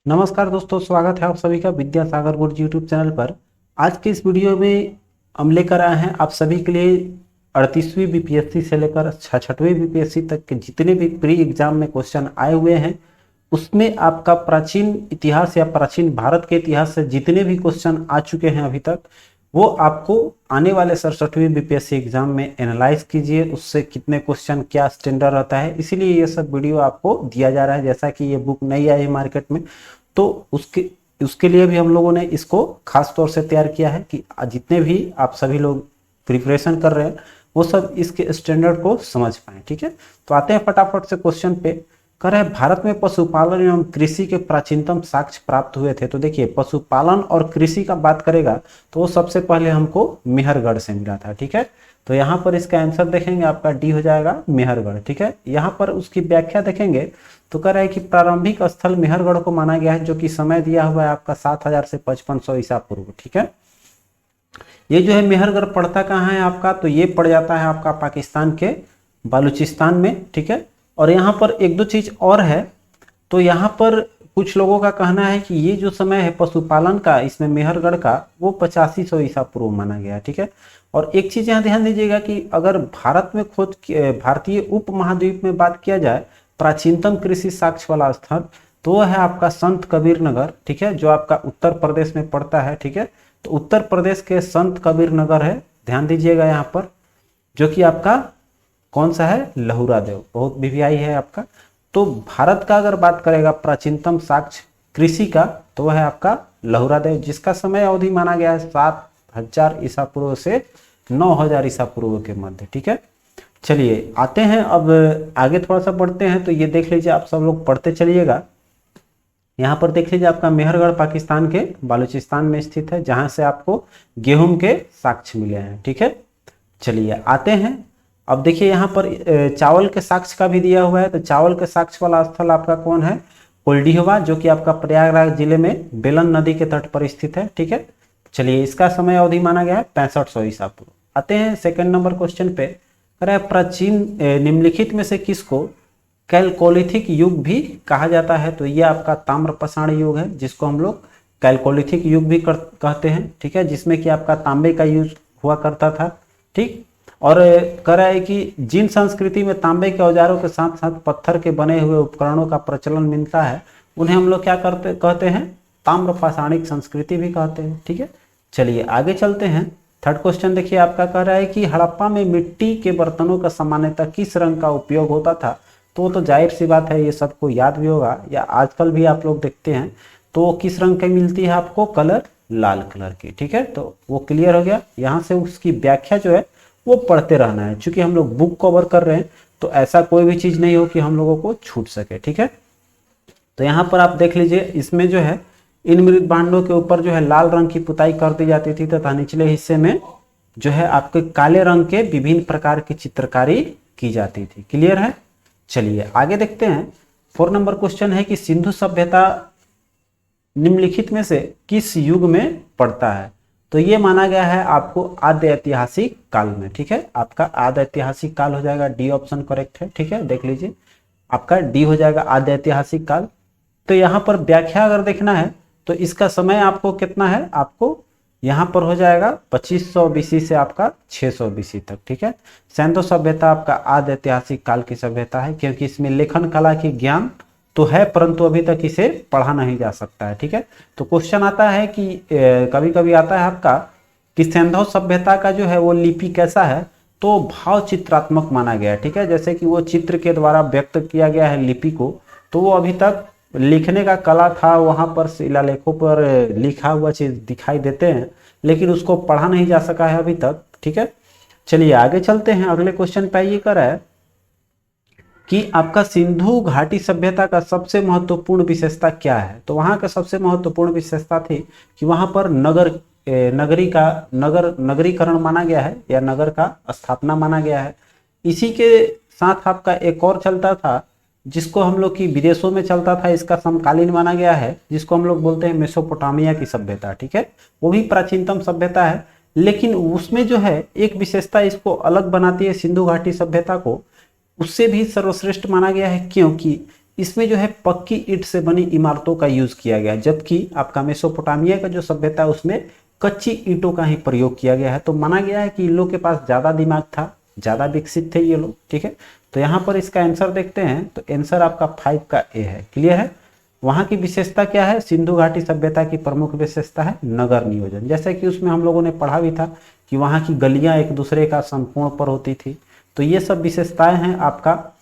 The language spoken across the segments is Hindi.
नमस्कार दोस्तों, स्वागत है आप सभी का विद्यासागर गुरुजी यूट्यूब चैनल पर। आज के इस वीडियो में हम लेकर आए हैं आप सभी के लिए 38वीं बीपीएससी से लेकर 66वीं बीपीएससी तक के जितने भी प्री एग्जाम में क्वेश्चन आए हुए हैं उसमें आपका प्राचीन इतिहास या प्राचीन भारत के इतिहास से जितने भी क्वेश्चन आ चुके हैं अभी तक वो आपको आने वाले 67वीं बीपीएससी एग्जाम में एनालाइज कीजिए, उससे कितने क्वेश्चन क्या स्टैंडर्ड रहता है, इसीलिए ये सब वीडियो आपको दिया जा रहा है। जैसा कि ये बुक नई आई है मार्केट में, तो उसके लिए भी हम लोगों ने इसको खास तौर से तैयार किया है कि जितने भी आप सभी लोग प्रिपरेशन कर रहे हैं वो सब इसके स्टैंडर्ड को समझ पाए। ठीक है, तो आते हैं फटाफट से क्वेश्चन पे। कह रहे हैं भारत में पशुपालन एवं कृषि के प्राचीनतम साक्ष्य प्राप्त हुए थे। तो देखिए, पशुपालन और कृषि का बात करेगा तो वो सबसे पहले हमको मेहरगढ़ से मिला था। ठीक है, तो यहाँ पर इसका आंसर देखेंगे, आपका डी हो जाएगा मेहरगढ़। ठीक है, यहाँ पर उसकी व्याख्या देखेंगे तो कह रहा है कि प्रारंभिक स्थल मेहरगढ़ को माना गया है, जो कि समय दिया हुआ है आपका 7000 से 5500 ईसा पूर्व। ठीक है, ये जो है मेहरगढ़ पड़ता कहाँ है आपका, तो ये पड़ जाता है आपका पाकिस्तान के बलूचिस्तान में। ठीक है, और यहाँ पर एक दो चीज और है, तो यहाँ पर कुछ लोगों का कहना है कि ये जो समय है पशुपालन का, इसमें मेहरगढ़ का, वो 8500 ईसा पूर्व माना गया है। ठीक है, और एक चीज यहाँ ध्यान दीजिएगा कि अगर भारत में खोज भारतीय उप महाद्वीप में बात किया जाए प्राचीनतम कृषि साक्ष्य वाला स्थल, तो वह है आपका संत कबीर नगर। ठीक है, जो आपका उत्तर प्रदेश में पड़ता है। ठीक है, तो उत्तर प्रदेश के संत कबीर नगर है, ध्यान दीजिएगा यहाँ पर, जो कि आपका कौन सा है, लहुरा देव, बहुत बीवीआई है आपका। तो भारत का अगर बात करेगा प्राचीनतम साक्ष्य कृषि का, तो वह है आपका लहुरा देव, जिसका समय अवधि माना गया है 7000 ईसा पूर्व से 9000 ईसा पूर्व के मध्य। ठीक है, चलिए आते हैं अब आगे, थोड़ा सा बढ़ते हैं। तो ये देख लीजिए, आप सब लोग पढ़ते चलिएगा। यहाँ पर देख लीजिए, आपका मेहरगढ़ पाकिस्तान के बलूचिस्तान में स्थित है, जहां से आपको गेहूं के साक्ष्य मिले हैं। ठीक है, चलिए आते हैं। अब देखिए, यहाँ पर चावल के साक्ष्य का भी दिया हुआ है, तो चावल के साक्ष्य वाला स्थल आपका कौन है, कोल्डिहवा, जो कि आपका प्रयागराज जिले में बेलन नदी के तट पर स्थित है। ठीक है, चलिए इसका समय अवधि माना गया है 6500 ईसा पूर्व। आते हैं सेकंड नंबर क्वेश्चन पे। अरे प्राचीन निम्नलिखित में से किसको कैलकोलिथिक युग भी कहा जाता है, तो ये आपका ताम्रपाषाण युग है, जिसको हम लोग कैलकोलिथिक युग भी कहते हैं। ठीक है, जिसमें कि आपका तांबे का यूज हुआ करता था। ठीक, और कह रहा है कि जिन संस्कृति में तांबे के औजारों के साथ साथ पत्थर के बने हुए उपकरणों का प्रचलन मिलता है, उन्हें हम लोग क्या कहते हैं, ताम्रपाषाणिक संस्कृति भी कहते हैं। ठीक है, चलिए आगे चलते हैं। थर्ड क्वेश्चन देखिए, आपका कह रहा है कि हड़प्पा में मिट्टी के बर्तनों का सामान्यतः किस रंग का उपयोग होता था। तो जाहिर सी बात है, ये सबको याद भी होगा, या आजकल भी आप लोग देखते हैं, तो किस रंग की मिलती है आपको, कलर लाल कलर की। ठीक है, तो वो क्लियर हो गया। यहाँ से उसकी व्याख्या जो है वो पढ़ते रहना है, क्योंकि हम लोग बुक कवर कर रहे हैं, तो ऐसा कोई भी चीज नहीं हो कि हम लोगों को छूट सके। ठीक है, तो यहाँ पर आप देख लीजिए, इसमें जो है इन मृत भांडों के ऊपर जो है लाल रंग की पुताई कर दी जाती थी, तथा निचले हिस्से में जो है आपके काले रंग के विभिन्न प्रकार की चित्रकारी की जाती थी। क्लियर है, चलिए आगे देखते हैं। 4 नंबर क्वेश्चन है कि सिंधु सभ्यता निम्नलिखित में से किस युग में पड़ता है। तो ये माना गया है आपको आद्य ऐतिहासिक काल में। ठीक है, आपका आद्य ऐतिहासिक काल हो जाएगा, डी ऑप्शन करेक्ट है। ठीक है, देख लीजिए, आपका डी हो जाएगा आद्य ऐतिहासिक काल। तो यहाँ पर व्याख्या अगर देखना है तो इसका समय आपको कितना है, आपको यहाँ पर हो जाएगा 2500 बीसी से आपका 600 बीसी तक। ठीक है, सैंधव सभ्यता आपका आद्य ऐतिहासिक काल की सभ्यता है, क्योंकि इसमें लेखन कला की ज्ञान तो है, परंतु अभी तक इसे पढ़ा नहीं जा सकता है। ठीक है, तो क्वेश्चन आता है कि कभी कभी आता है आपका कि सैंधव सभ्यता का जो है वो लिपि कैसा है, तो भाव चित्रात्मक माना गया है। ठीक है, जैसे कि वो चित्र के द्वारा व्यक्त किया गया है लिपि को, तो वो अभी तक लिखने का कला था, वहां पर शिलालेखों पर लिखा हुआ चीज दिखाई देते हैं, लेकिन उसको पढ़ा नहीं जा सका है अभी तक। ठीक है, चलिए आगे चलते हैं। अगले क्वेश्चन पे ये कर है कि आपका सिंधु घाटी सभ्यता का सबसे महत्वपूर्ण विशेषता क्या है। तो वहां का सबसे महत्वपूर्ण विशेषता थी कि वहां पर नगरीकरण माना गया है, या नगर का स्थापना माना गया है। इसी के साथ आपका एक और चलता था, जिसको हम लोग की विदेशों में चलता था, इसका समकालीन माना गया है, जिसको हम लोग बोलते हैं मेसोपोटामिया की सभ्यता। ठीक है, वो भी प्राचीनतम सभ्यता है, लेकिन उसमें जो है एक विशेषता इसको अलग बनाती है सिंधु घाटी सभ्यता को, उससे भी सर्वश्रेष्ठ माना गया है, क्योंकि इसमें जो है पक्की ईंट से बनी इमारतों का यूज किया गया है, जबकि आपका मेसोपोटामिया का जो सभ्यता है उसमें कच्ची ईंटों का ही प्रयोग किया गया है। तो माना गया है कि इन लोग के पास ज्यादा दिमाग था, ज्यादा विकसित थे ये लोग, ठीक है। तो यहाँ पर इसका आंसर देखते हैं, तो आंसर आपका 5 का ए है। क्लियर है। वहाँ की विशेषता क्या है? सिंधु घाटी सभ्यता की प्रमुख विशेषता है नगर नियोजन। जैसे कि उसमें हम लोगों ने पढ़ा भी था कि वहाँ की गलियां एक दूसरे का संपूर्ण पर होती थी। तो ये सब विशेषताएं हैं आपका,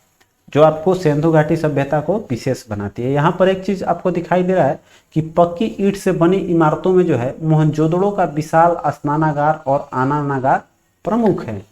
जो आपको सिंधु घाटी सभ्यता को विशेष बनाती है। यहाँ पर एक चीज आपको दिखाई दे रहा है कि पक्की ईंट से बनी इमारतों में जो है मोहनजोदड़ो का विशाल स्नानागार और आनानागार प्रमुख है।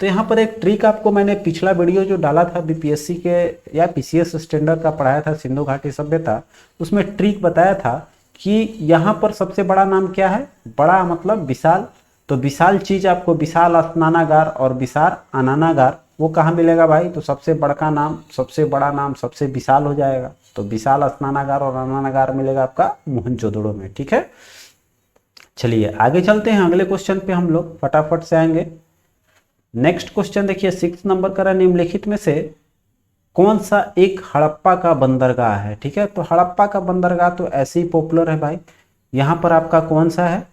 तो यहाँ पर एक ट्रिक आपको मैंने पिछला वीडियो जो डाला था बीपीएससी के या पीसीएस स्टैंडर्ड का पढ़ाया था सिंधु घाटी सभ्यता, उसमें ट्रिक बताया था कि यहाँ पर सबसे बड़ा नाम क्या है? बड़ा मतलब विशाल। तो विशाल चीज आपको विशाल स्नानागार और विशाल आनानागार वो कहाँ मिलेगा भाई? तो सबसे बड़का नाम, सबसे बड़ा नाम, सबसे विशाल हो जाएगा। तो विशाल स्नानागार और आनानागार मिलेगा आपका मोहनजोदड़ो में, ठीक है। चलिए आगे चलते हैं, अगले क्वेश्चन पे हम लोग फटाफट से आएंगे। नेक्स्ट क्वेश्चन देखिए 6 नंबर का, निम्नलिखित में से कौन सा एक हड़प्पा का बंदरगाह है? ठीक है। तो हड़प्पा का बंदरगाह तो ऐसे ही पॉपुलर है भाई। यहाँ पर आपका कौन सा है?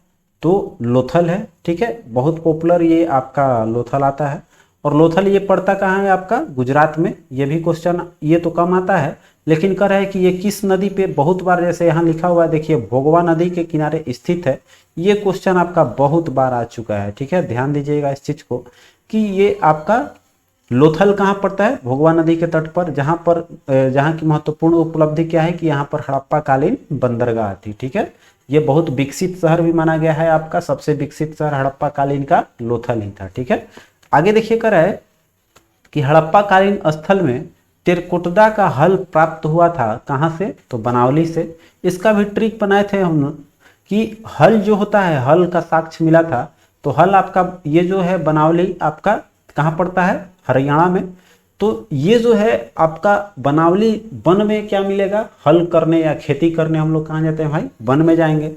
तो लोथल है, ठीक है। बहुत पॉपुलर ये आपका लोथल आता है। और लोथल ये पड़ता कहाँ है? आपका गुजरात में। ये भी क्वेश्चन ये तो कम आता है, लेकिन कह रहा है कि ये किस नदी पे बहुत बार, जैसे यहाँ लिखा हुआ है देखिए, भोगवा नदी के किनारे स्थित है। ये क्वेश्चन आपका बहुत बार आ चुका है, ठीक है। ध्यान दीजिएगा इस चीज को कि ये आपका लोथल कहाँ पड़ता है? भोगवा नदी के तट पर, जहाँ की महत्वपूर्ण उपलब्धि क्या है कि यहाँ पर हड़प्पा कालीन बंदरगाह थी, ठीक है। ये बहुत विकसित शहर भी माना गया है, आपका सबसे विकसित शहर हड़प्पा कालीन का लोथल ही था, ठीक है। आगे देखिए कर रहा है कि हड़प्पा कालीन स्थल में टेरकोटदा का हल प्राप्त हुआ था, कहाँ से? तो बनावली से। इसका भी ट्रिक बनाए थे हम कि हल जो होता है, हल का साक्ष्य मिला था। तो हल आपका ये जो है बनावली आपका कहाँ पड़ता है? हरियाणा में। तो ये जो है आपका बनावली वन में क्या मिलेगा? हल करने या खेती करने हम लोग कहाँ जाते हैं भाई? वन में जाएंगे,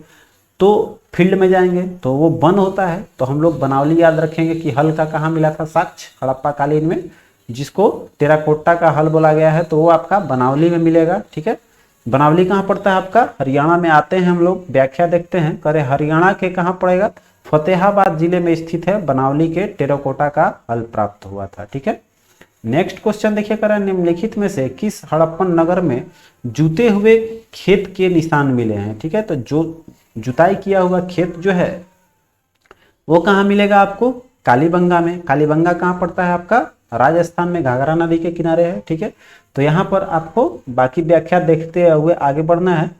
तो फील्ड में जाएंगे तो वो वन होता है। तो हम लोग बनावली याद रखेंगे कि हल का कहाँ मिला था साक्ष्य? हड़प्पा कालीन में, जिसको टेराकोटा का हल बोला गया है। तो वो आपका बनावली में मिलेगा, ठीक है। बनावली कहाँ पड़ता है आपका? हरियाणा में। आते हैं हम लोग व्याख्या देखते हैं, करे हरियाणा के कहाँ पड़ेगा? फतेहाबाद जिले में स्थित है बनावली के टेराकोटा का हल प्राप्त हुआ था, ठीक है। नेक्स्ट क्वेश्चन देखिए कर, निम्नलिखित में से किस हड़प्पन नगर में जुते हुए खेत के निशान मिले हैं? ठीक है। तो जो जुताई किया हुआ खेत जो है वो कहाँ मिलेगा आपको? कालीबंगा में। कालीबंगा कहाँ पड़ता है आपका? राजस्थान में, घाघरा नदी के किनारे है, ठीक है। तो यहाँ पर आपको बाकी व्याख्या देखते हुए आगे बढ़ना है।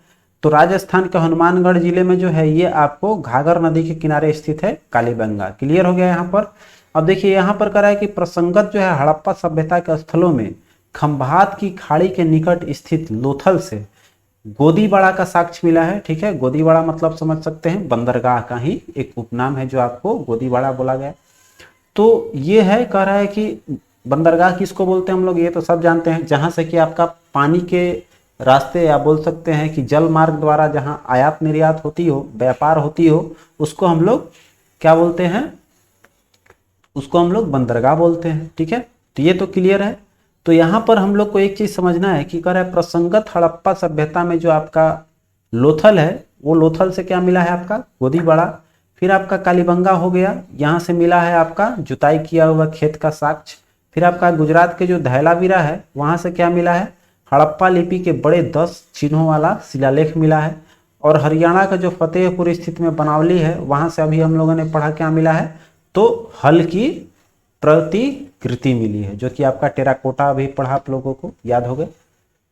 तो राजस्थान के हनुमानगढ़ जिले में जो है ये आपको घाघर नदी के किनारे स्थित है कालीबंगा। क्लियर हो गया यहाँ पर। अब देखिए यहाँ पर करा है कि प्रसंगत जो है हड़प्पा सभ्यता के स्थलों में खंभात की खाड़ी के निकट स्थित लोथल से गोदीवाड़ा का साक्ष्य मिला है, ठीक है। गोदीवाड़ा मतलब समझ सकते हैं बंदरगाह का ही एक उपनाम है जो आपको गोदीवाड़ा बोला गया। तो ये है, कह रहा है कि बंदरगाह किसको बोलते हैं हम लोग, ये तो सब जानते हैं, जहां से कि आपका पानी के रास्ते या बोल सकते हैं कि जल मार्ग द्वारा जहां आयात निर्यात होती हो, व्यापार होती हो, उसको हम लोग क्या बोलते हैं? उसको हम लोग बंदरगाह बोलते हैं, ठीक है। तो ये तो क्लियर है। तो यहाँ पर हम लोग को एक चीज समझना है कि कह रहा है प्रसंगत हड़प्पा सभ्यता में जो आपका लोथल है, वो लोथल से क्या मिला है आपका? गोदीवाड़ा। फिर आपका कालीबंगा हो गया, यहाँ से मिला है आपका जुताई किया हुआ खेत का साक्ष्य। फिर आपका गुजरात के जो धैलावीरा है वहां से क्या मिला है? हड़प्पा लिपि के बड़े 10 चिन्हों वाला शिलालेख मिला है। और हरियाणा का जो फतेहपुर स्थित में बनावली है वहां से अभी हम लोगों ने पढ़ा क्या मिला है? तो हल की प्रतिकृति मिली है, जो कि आपका टेराकोटा अभी पढ़ा आप लोगों को याद हो गए।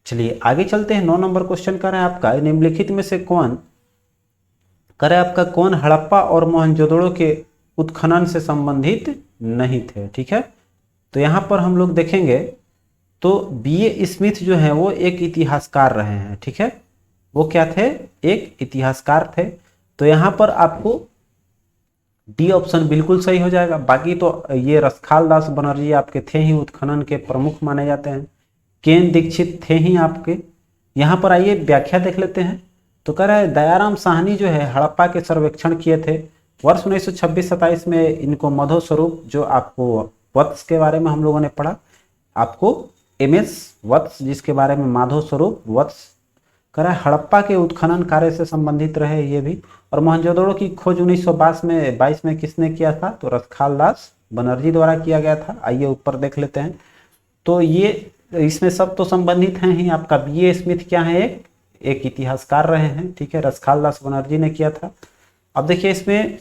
चलिए आगे चलते हैं। 9 नंबर क्वेश्चन कर रहे हैं आपका, निम्नलिखित में से कौन करे आपका कौन हड़प्पा और मोहनजोदड़ो के उत्खनन से संबंधित नहीं थे? ठीक है। तो यहां पर हम लोग देखेंगे तो बीए स्मिथ जो है वो एक इतिहासकार रहे हैं, ठीक है। वो क्या थे? एक इतिहासकार थे। तो यहां पर आपको डी ऑप्शन बिल्कुल सही हो जाएगा। बाकी तो ये रसखाल दास बनर्जी आपके थे ही उत्खनन के प्रमुख माने जाते हैं। केन दीक्षित थे ही आपके। यहाँ पर आइए व्याख्या देख लेते हैं। तो कह रहा है दयाराम साहनी जो है हड़प्पा के सर्वेक्षण किए थे वर्ष 1926-27 में। इनको मधो स्वरूप जो आपको वत्स के बारे में हम लोगों ने पढ़ा, आपको MS वत्स, जिसके बारे में माधव स्वरूप वत्स करा। हड़प्पा के उत्खनन कार्य से संबंधित रहे ये भी। और मोहनजोदड़ो की खोज 1922 में किसने किया था? तो रसखाल दास बनर्जी द्वारा किया गया था। आइए ऊपर देख लेते हैं। तो ये इसमें सब तो संबंधित हैं ही। आपका BA स्मिथ क्या है? एक इतिहासकार रहे हैं, ठीक है, रसखाल दास बनर्जी ने किया था। अब देखिए इसमें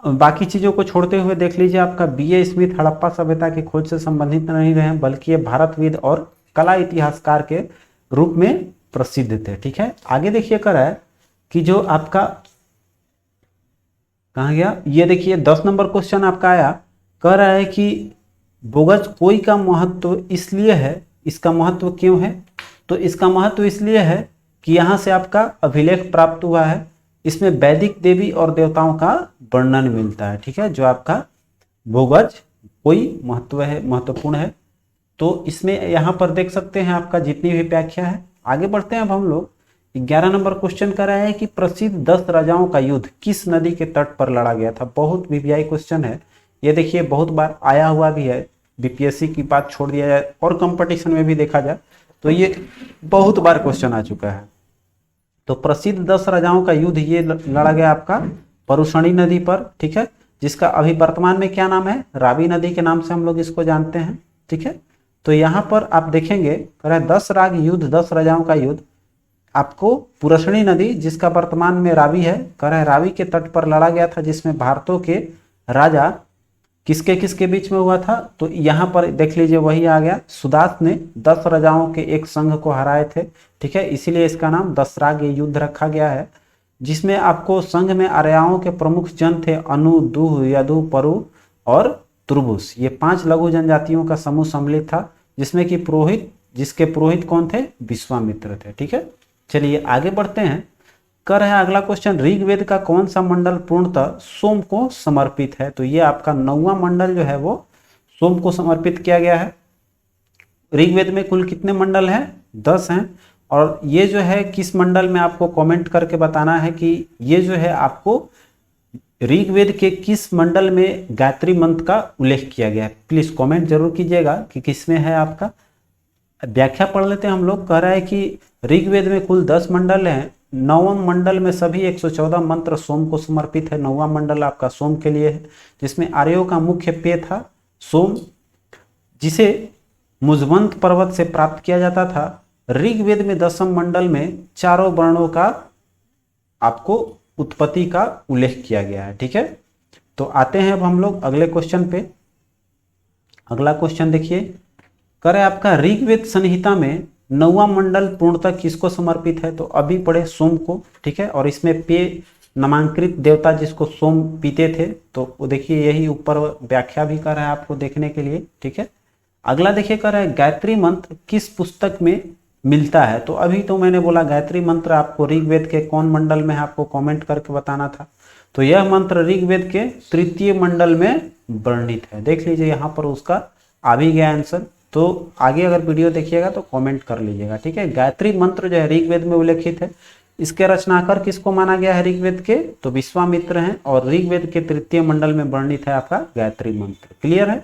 बाकी चीजों को छोड़ते हुए देख लीजिए, आपका BA स्मिथ हड़प्पा सभ्यता की खोज से संबंधित नहीं रहे, बल्कि ये भारतविद और कला इतिहासकार के रूप में प्रसिद्ध थे, ठीक है। आगे देखिए कर है कि जो आपका कहाँ गया, ये देखिए 10 नंबर क्वेश्चन आपका आया, कह रहा है कि बोगज कोई का महत्व इसलिए है, इसका महत्व क्यों है? तो इसका महत्व इसलिए है कि यहाँ से आपका अभिलेख प्राप्त हुआ है, इसमें वैदिक देवी और देवताओं का वर्णन मिलता है, ठीक है। जो आपका बोगज कोई महत्व है, महत्वपूर्ण है। तो इसमें यहाँ पर देख सकते हैं आपका जितनी भी व्याख्या है। आगे बढ़ते हैं अब हम लोग। 11 नंबर क्वेश्चन कर रहा है कि प्रसिद्ध 10 राजाओं का युद्ध किस नदी के तट पर लड़ा गया था? बहुत VVI क्वेश्चन है ये, देखिए बहुत बार आया हुआ भी है। BPSC की बात छोड़ दिया जाए और कंपटीशन में भी देखा जाए तो ये बहुत बार क्वेश्चन आ चुका है। तो प्रसिद्ध 10 राजाओं का युद्ध ये लड़ा गया आपका परुषणी नदी पर, ठीक है, जिसका अभी वर्तमान में क्या नाम है? रावी नदी के नाम से हम लोग इसको जानते हैं, ठीक है। तो यहाँ पर आप देखेंगे कह रहा है 10 राग युद्ध, 10 राजाओं का युद्ध आपको पुरषणी नदी, जिसका वर्तमान में रावी है, कह रहा है रावी के तट पर लड़ा गया था, जिसमें भारतों के राजा किसके किसके बीच में हुआ था? तो यहाँ पर देख लीजिए वही आ गया, सुदास ने 10 राजाओं के एक संघ को हराए थे, ठीक है, इसीलिए इसका नाम 10 राग युद्ध रखा गया है। जिसमें आपको संघ में आर्याओं के प्रमुख जन थे अनु, दुह, यदु, परु और तुर्बुस। ये 5 लघु जनजातियों का समूह सम्मिलित था, जिसमें कि जिसके पुरोहित कौन थे? विश्वामित्र थे, ठीक है। चलिए आगे बढ़ते हैं। कर रहे हैं अगला क्वेश्चन, ऋग्वेद का कौन सा मंडल पूर्णतः सोम को समर्पित है? तो ये आपका 9वां मंडल जो है वो सोम को समर्पित किया गया है। ऋग्वेद में कुल कितने मंडल हैं? 10 हैं। और ये जो है किस मंडल में, आपको कमेंट करके बताना है कि ये जो है आपको ऋग्वेद के किस मंडल में गायत्री मंत्र का उल्लेख किया गया है। प्लीज कमेंट जरूर कीजिएगा कि किसमें है आपका। व्याख्या पढ़ लेते हैं हम लोग। कह रहा है कि ऋग्वेद में कुल 10 मंडल हैं। 9वां मंडल में सभी 114 मंत्र सोम को समर्पित है। 9वां मंडल आपका सोम के लिए है, जिसमें आर्यों का मुख्य पेय था सोम, जिसे मुजवंत पर्वत से प्राप्त किया जाता था। ऋग्वेद में 10वें मंडल में चारों वर्णों का आपको उत्पत्ति का उल्लेख किया गया है, ठीक है। तो आते हैं अब हम लोग अगले क्वेश्चन पे। अगला क्वेश्चन देखिए, करे आपका ऋग्वेद संहिता में 9वां मंडल पूर्णतः किसको समर्पित है? तो अभी पढ़े सोम को, ठीक है। और इसमें पेय नामांकृत देवता जिसको सोम पीते थे, तो वो देखिए यही ऊपर व्याख्या भी कर रहा है आपको देखने के लिए, ठीक है। अगला देखिए कर रहा है गायत्री मंत्र किस पुस्तक में मिलता है? तो अभी तो मैंने बोला गायत्री मंत्र आपको ऋग्वेद के कौन मंडल में है, आपको कमेंट करके बताना था। तो यह मंत्र ऋग्वेद के 3य मंडल में वर्णित है। देख लीजिए यहाँ पर उसका आ भी गया आंसर। तो आगे अगर वीडियो देखिएगा तो कमेंट कर लीजिएगा, ठीक है। गायत्री मंत्र जो है ऋग्वेद में उल्लेखित है। इसके रचनाकार किसको माना गया है ऋग्वेद के? तो विश्वामित्र हैं। और ऋग्वेद के 3य मंडल में वर्णित है आपका गायत्री मंत्र। क्लियर है?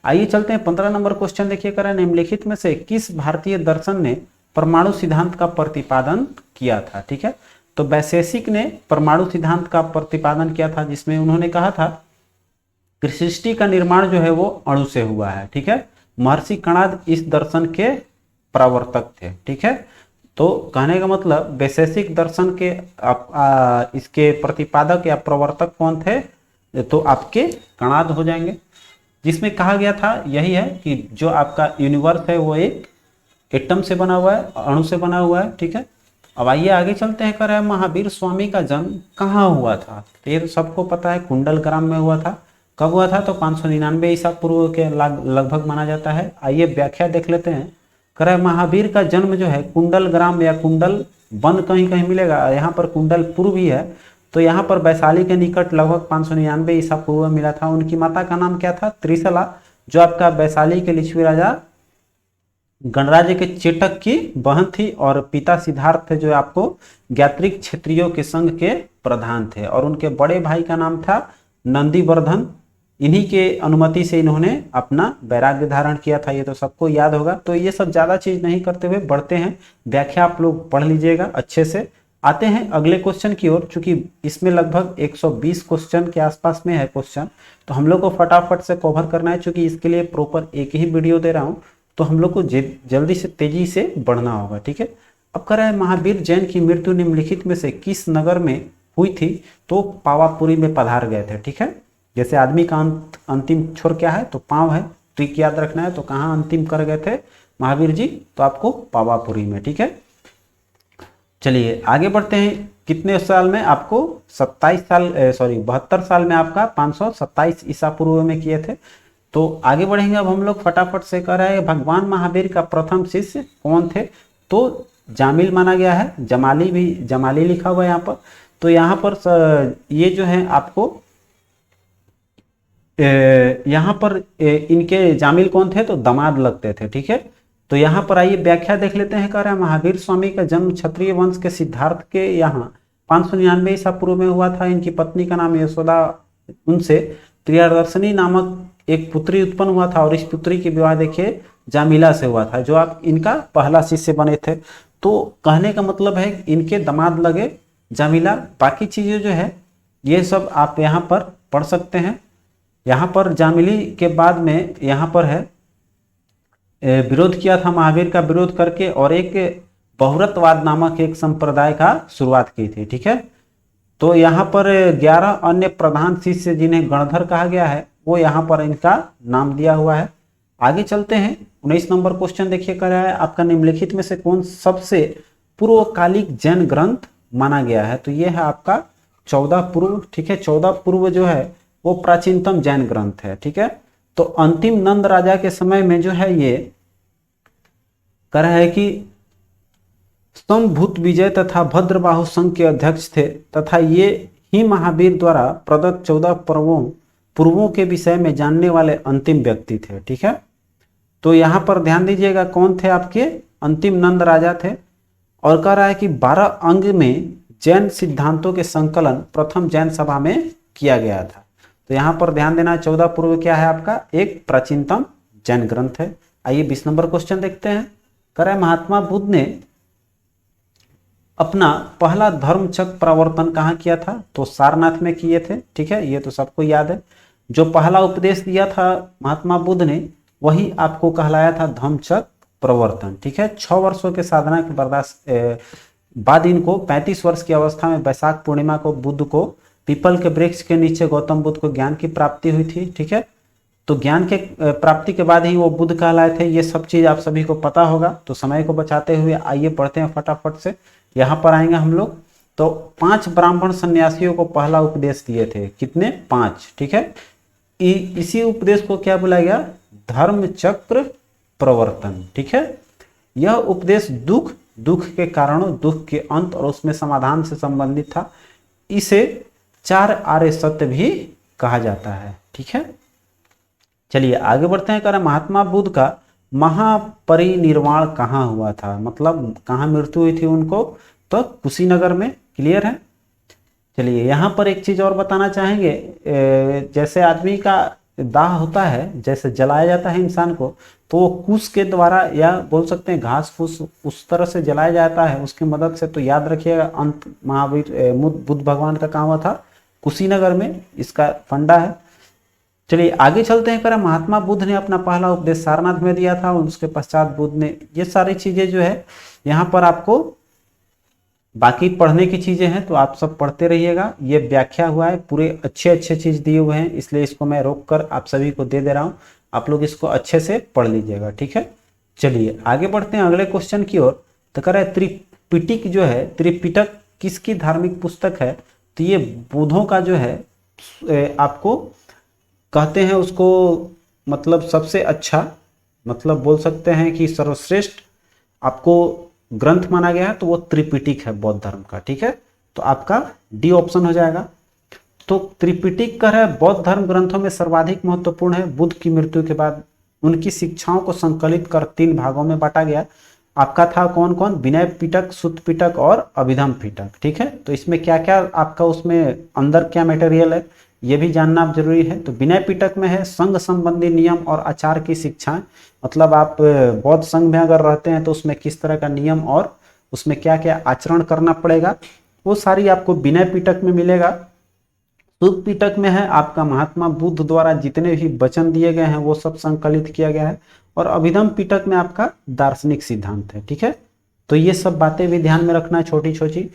आइए चलते हैं 15 नंबर क्वेश्चन देखिए करें, निम्नलिखित में से किस भारतीय दर्शन ने परमाणु सिद्धांत का प्रतिपादन किया था? ठीक है, तो वैशेषिक ने परमाणु सिद्धांत का प्रतिपादन किया था, जिसमें उन्होंने कहा था कि सृष्टि का निर्माण जो है वो अणु से हुआ है। ठीक है, महर्षि कणाद इस दर्शन के प्रवर्तक थे। ठीक है, तो कहने का मतलब वैशेषिक दर्शन के इसके प्रतिपादक या प्रवर्तक कौन थे? तो आपके कणाद हो जाएंगे। जिसमें कहा गया था यही है कि जो आपका यूनिवर्स है वो एक एटम से बना हुआ है, अणु से बना हुआ है। ठीक है, अब आइए आगे चलते हैं। कर रहे हैं महावीर स्वामी का जन्म कहाँ हुआ था? तो ये तो सबको पता है, कुंडल ग्राम में हुआ था। कब हुआ था? तो 599 ईसा पूर्व के लगभग माना जाता है। आइए व्याख्या देख लेते हैं। कर रहे हैं महावीर का जन्म जो है कुंडल ग्राम या कुंडल वन कहीं कहीं मिलेगा, यहाँ पर कुंडलपुर भी है, तो यहाँ पर वैशाली के निकट लगभग 599 ईसा पूर्व मिला था। उनकी माता का नाम क्या था? त्रिशला, जो आपका वैशाली के लिच्छवी राजा गणराज्य के चेटक की बहन थी। और पिता सिद्धार्थ थे, जो आपको ज्ञात्रिक क्षेत्रियों के संघ के प्रधान थे। और उनके बड़े भाई का नाम था नंदीवर्धन। इन्हीं के अनुमति से इन्होंने अपना वैराग्य धारण किया था, ये तो सबको याद होगा। तो ये सब ज़्यादा चीज़ नहीं करते हुए बढ़ते हैं, व्याख्या आप लोग पढ़ लीजिएगा अच्छे से। आते हैं अगले क्वेश्चन की ओर। चूंकि इसमें लगभग 120 क्वेश्चन के आसपास में है क्वेश्चन, तो हम लोग को फटाफट से कवर करना है। चूंकि इसके लिए प्रॉपर एक ही वीडियो दे रहा हूँ, तो हम लोग को जल्दी से तेजी से बढ़ना होगा, ठीक है। अब कह रहा है महावीर जैन की मृत्यु निम्नलिखित में से किस नगर में हुई थी? तो पावापुरी में पधार गए थे, ठीक है। जैसे आदमी का अंतिम छोर क्या है? तो पाँव है, ट्रिक याद रखना है। तो कहाँ अंतिम कर गए थे महावीर जी? तो आपको पावापुरी में, ठीक है। चलिए आगे बढ़ते हैं। कितने साल में? आपको 72 साल में आपका 527 ईसा पूर्व में किए थे। तो आगे बढ़ेंगे अब हम लोग फटाफट से। कर रहे हैं भगवान महावीर का प्रथम शिष्य कौन थे? तो जामिल माना गया है, जमाली भी, जमाली लिखा हुआ है यहाँ पर। तो यहाँ पर ये जो है आपको यहाँ पर इनके जामिल कौन थे? तो दामाद लगते थे, ठीक है। तो यहाँ पर आइए व्याख्या देख लेते हैं। कह रहा है महावीर स्वामी का जन्म क्षत्रिय वंश के सिद्धार्थ के यहाँ 599 ईसा पूर्व में हुआ था। इनकी पत्नी का नाम यशोदा, उनसे प्रियदर्शनी नामक एक पुत्री उत्पन्न हुआ था, और इस पुत्री के विवाह देखिए जामिला से हुआ था, जो आप इनका पहला शिष्य बने थे। तो कहने का मतलब है इनके दामाद लगे जामिला। बाकी चीजें जो है ये सब आप यहाँ पर पढ़ सकते हैं। यहाँ पर जामिली के बाद में यहाँ पर है विरोध किया था, महावीर का विरोध करके, और एक बहुरतवाद नामक एक संप्रदाय का शुरुआत की थी, ठीक है। तो यहाँ पर 11 अन्य प्रधान शिष्य जिन्हें गणधर कहा गया है, वो यहाँ पर इनका नाम दिया हुआ है। आगे चलते हैं। 19 नंबर क्वेश्चन देखिए। कर रहा है आपका निम्नलिखित में से कौन सबसे पूर्वकालिक जैन ग्रंथ माना गया है? तो ये है आपका 14 पूर्व, ठीक है। 14 पूर्व जो है वो प्राचीनतम जैन ग्रंथ है, ठीक है। तो अंतिम नंद राजा के समय में जो है ये कह रहा है कि संभूत विजय तथा भद्रबाहु संघ के अध्यक्ष थे, तथा ये ही महावीर द्वारा प्रदत्त 14 पूर्वों के विषय में जानने वाले अंतिम व्यक्ति थे, ठीक है। तो यहाँ पर ध्यान दीजिएगा कौन थे आपके? अंतिम नंद राजा थे। और कह रहा है कि 12 अंग में जैन सिद्धांतों के संकलन प्रथम जैन सभा में किया गया था। तो यहाँ पर ध्यान देना, 14 पूर्व क्या है आपका? एक प्राचीनतम जैन ग्रंथ है। आइए 20 नंबर क्वेश्चन देखते हैं। कह रहा है महात्मा बुद्ध ने अपना पहला धर्मचक्र प्रवर्तन कहाँ किया था? तो सारनाथ में किए थे, ठीक है। ये तो सबको याद है। जो पहला उपदेश दिया था महात्मा बुद्ध ने, वही आपको कहलाया था धम्मचक्र प्रवर्तन, ठीक है। 6 वर्षों के साधना के बर्दाश्त बाद इनको 35 वर्ष की अवस्था में वैशाख पूर्णिमा को बुद्ध को पीपल के वृक्ष के नीचे गौतम बुद्ध को ज्ञान की प्राप्ति हुई थी, ठीक है। तो ज्ञान के प्राप्ति के बाद ही वो बुद्ध कहलाए थे। ये सब चीज आप सभी को पता होगा। तो समय को बचाते हुए आइए पढ़ते हैं फटाफट से। यहाँ पर आएंगे हम लोग। तो 5 ब्राह्मण सन्यासियों को पहला उपदेश दिए थे। कितने? 5, ठीक है। इसी उपदेश को क्या बुलाया गया? धर्मचक्र प्रवर्तन, ठीक है। यह उपदेश दुख के कारणों, दुख के अंत और उसमें समाधान से संबंधित था। इसे 4 आर्य सत्य भी कहा जाता है, ठीक है। चलिए आगे बढ़ते हैं। कह महात्मा बुद्ध का महापरिनिर्वाण कहाँ हुआ था? मतलब कहाँ मृत्यु हुई थी उनको? तो कुशीनगर में। क्लियर है। चलिए यहाँ पर एक चीज और बताना चाहेंगे। जैसे आदमी का दाह होता है, जैसे जलाया जाता है इंसान को, तो वो कुश के द्वारा, या बोल सकते हैं घास फूस, उस तरह से जलाया जाता है उसकी मदद से। तो याद रखिएगा अंत महावीर बुद्ध भगवान का कहाँ हुआ था? कुशीनगर में। इसका फंडा है। चलिए आगे चलते हैं। करा महात्मा बुद्ध ने अपना पहला उपदेश सारनाथ में दिया था, और उसके पश्चात बुद्ध ने, ये सारी चीजें जो है यहाँ पर आपको बाकी पढ़ने की चीजें हैं, तो आप सब पढ़ते रहिएगा। ये व्याख्या हुआ है, पूरे अच्छे चीज दिए हुए हैं, इसलिए इसको मैं रोक कर आप सभी को दे रहा हूँ। आप लोग इसको अच्छे से पढ़ लीजिएगा, ठीक है। चलिए आगे बढ़ते हैं अगले क्वेश्चन की ओर। तो कह रहा है त्रिपिटक जो है, त्रिपिटक किसकी धार्मिक पुस्तक है? तो ये बुद्धों का जो है आपको कहते हैं उसको, मतलब सबसे अच्छा, मतलब बोल सकते हैं कि सर्वश्रेष्ठ आपको ग्रंथ माना गया है, तो वो त्रिपिटक है बौद्ध धर्म का, ठीक है। तो आपका डी ऑप्शन हो जाएगा। तो त्रिपिटक कह रहा है बौद्ध धर्म ग्रंथों में सर्वाधिक महत्वपूर्ण है। बुद्ध की मृत्यु के बाद उनकी शिक्षाओं को संकलित कर 3 भागों में बांटा गया। आपका था कौन कौन? विनय पिटक, सुत्त पिटक और अभिधम पिटक, ठीक है। तो इसमें क्या क्या आपका उसमें अंदर क्या मटेरियल है ये भी जानना आप जरूरी है। तो विनय पिटक में है संघ संबंधी नियम और आचार की शिक्षाएं, मतलब आप बौद्ध संघ में अगर रहते हैं तो उसमें किस तरह का नियम और उसमें क्या क्या आचरण करना पड़ेगा, वो सारी आपको विनय पिटक में मिलेगा। सुध पिटक में है आपका महात्मा बुद्ध द्वारा जितने भी वचन दिए गए हैं वो सब संकलित किया गया है। और अभिधम पिटक में आपका दार्शनिक सिद्धांत है। ठीक है, तो ये सब बातें भी ध्यान में रखना है छोटी छोटी।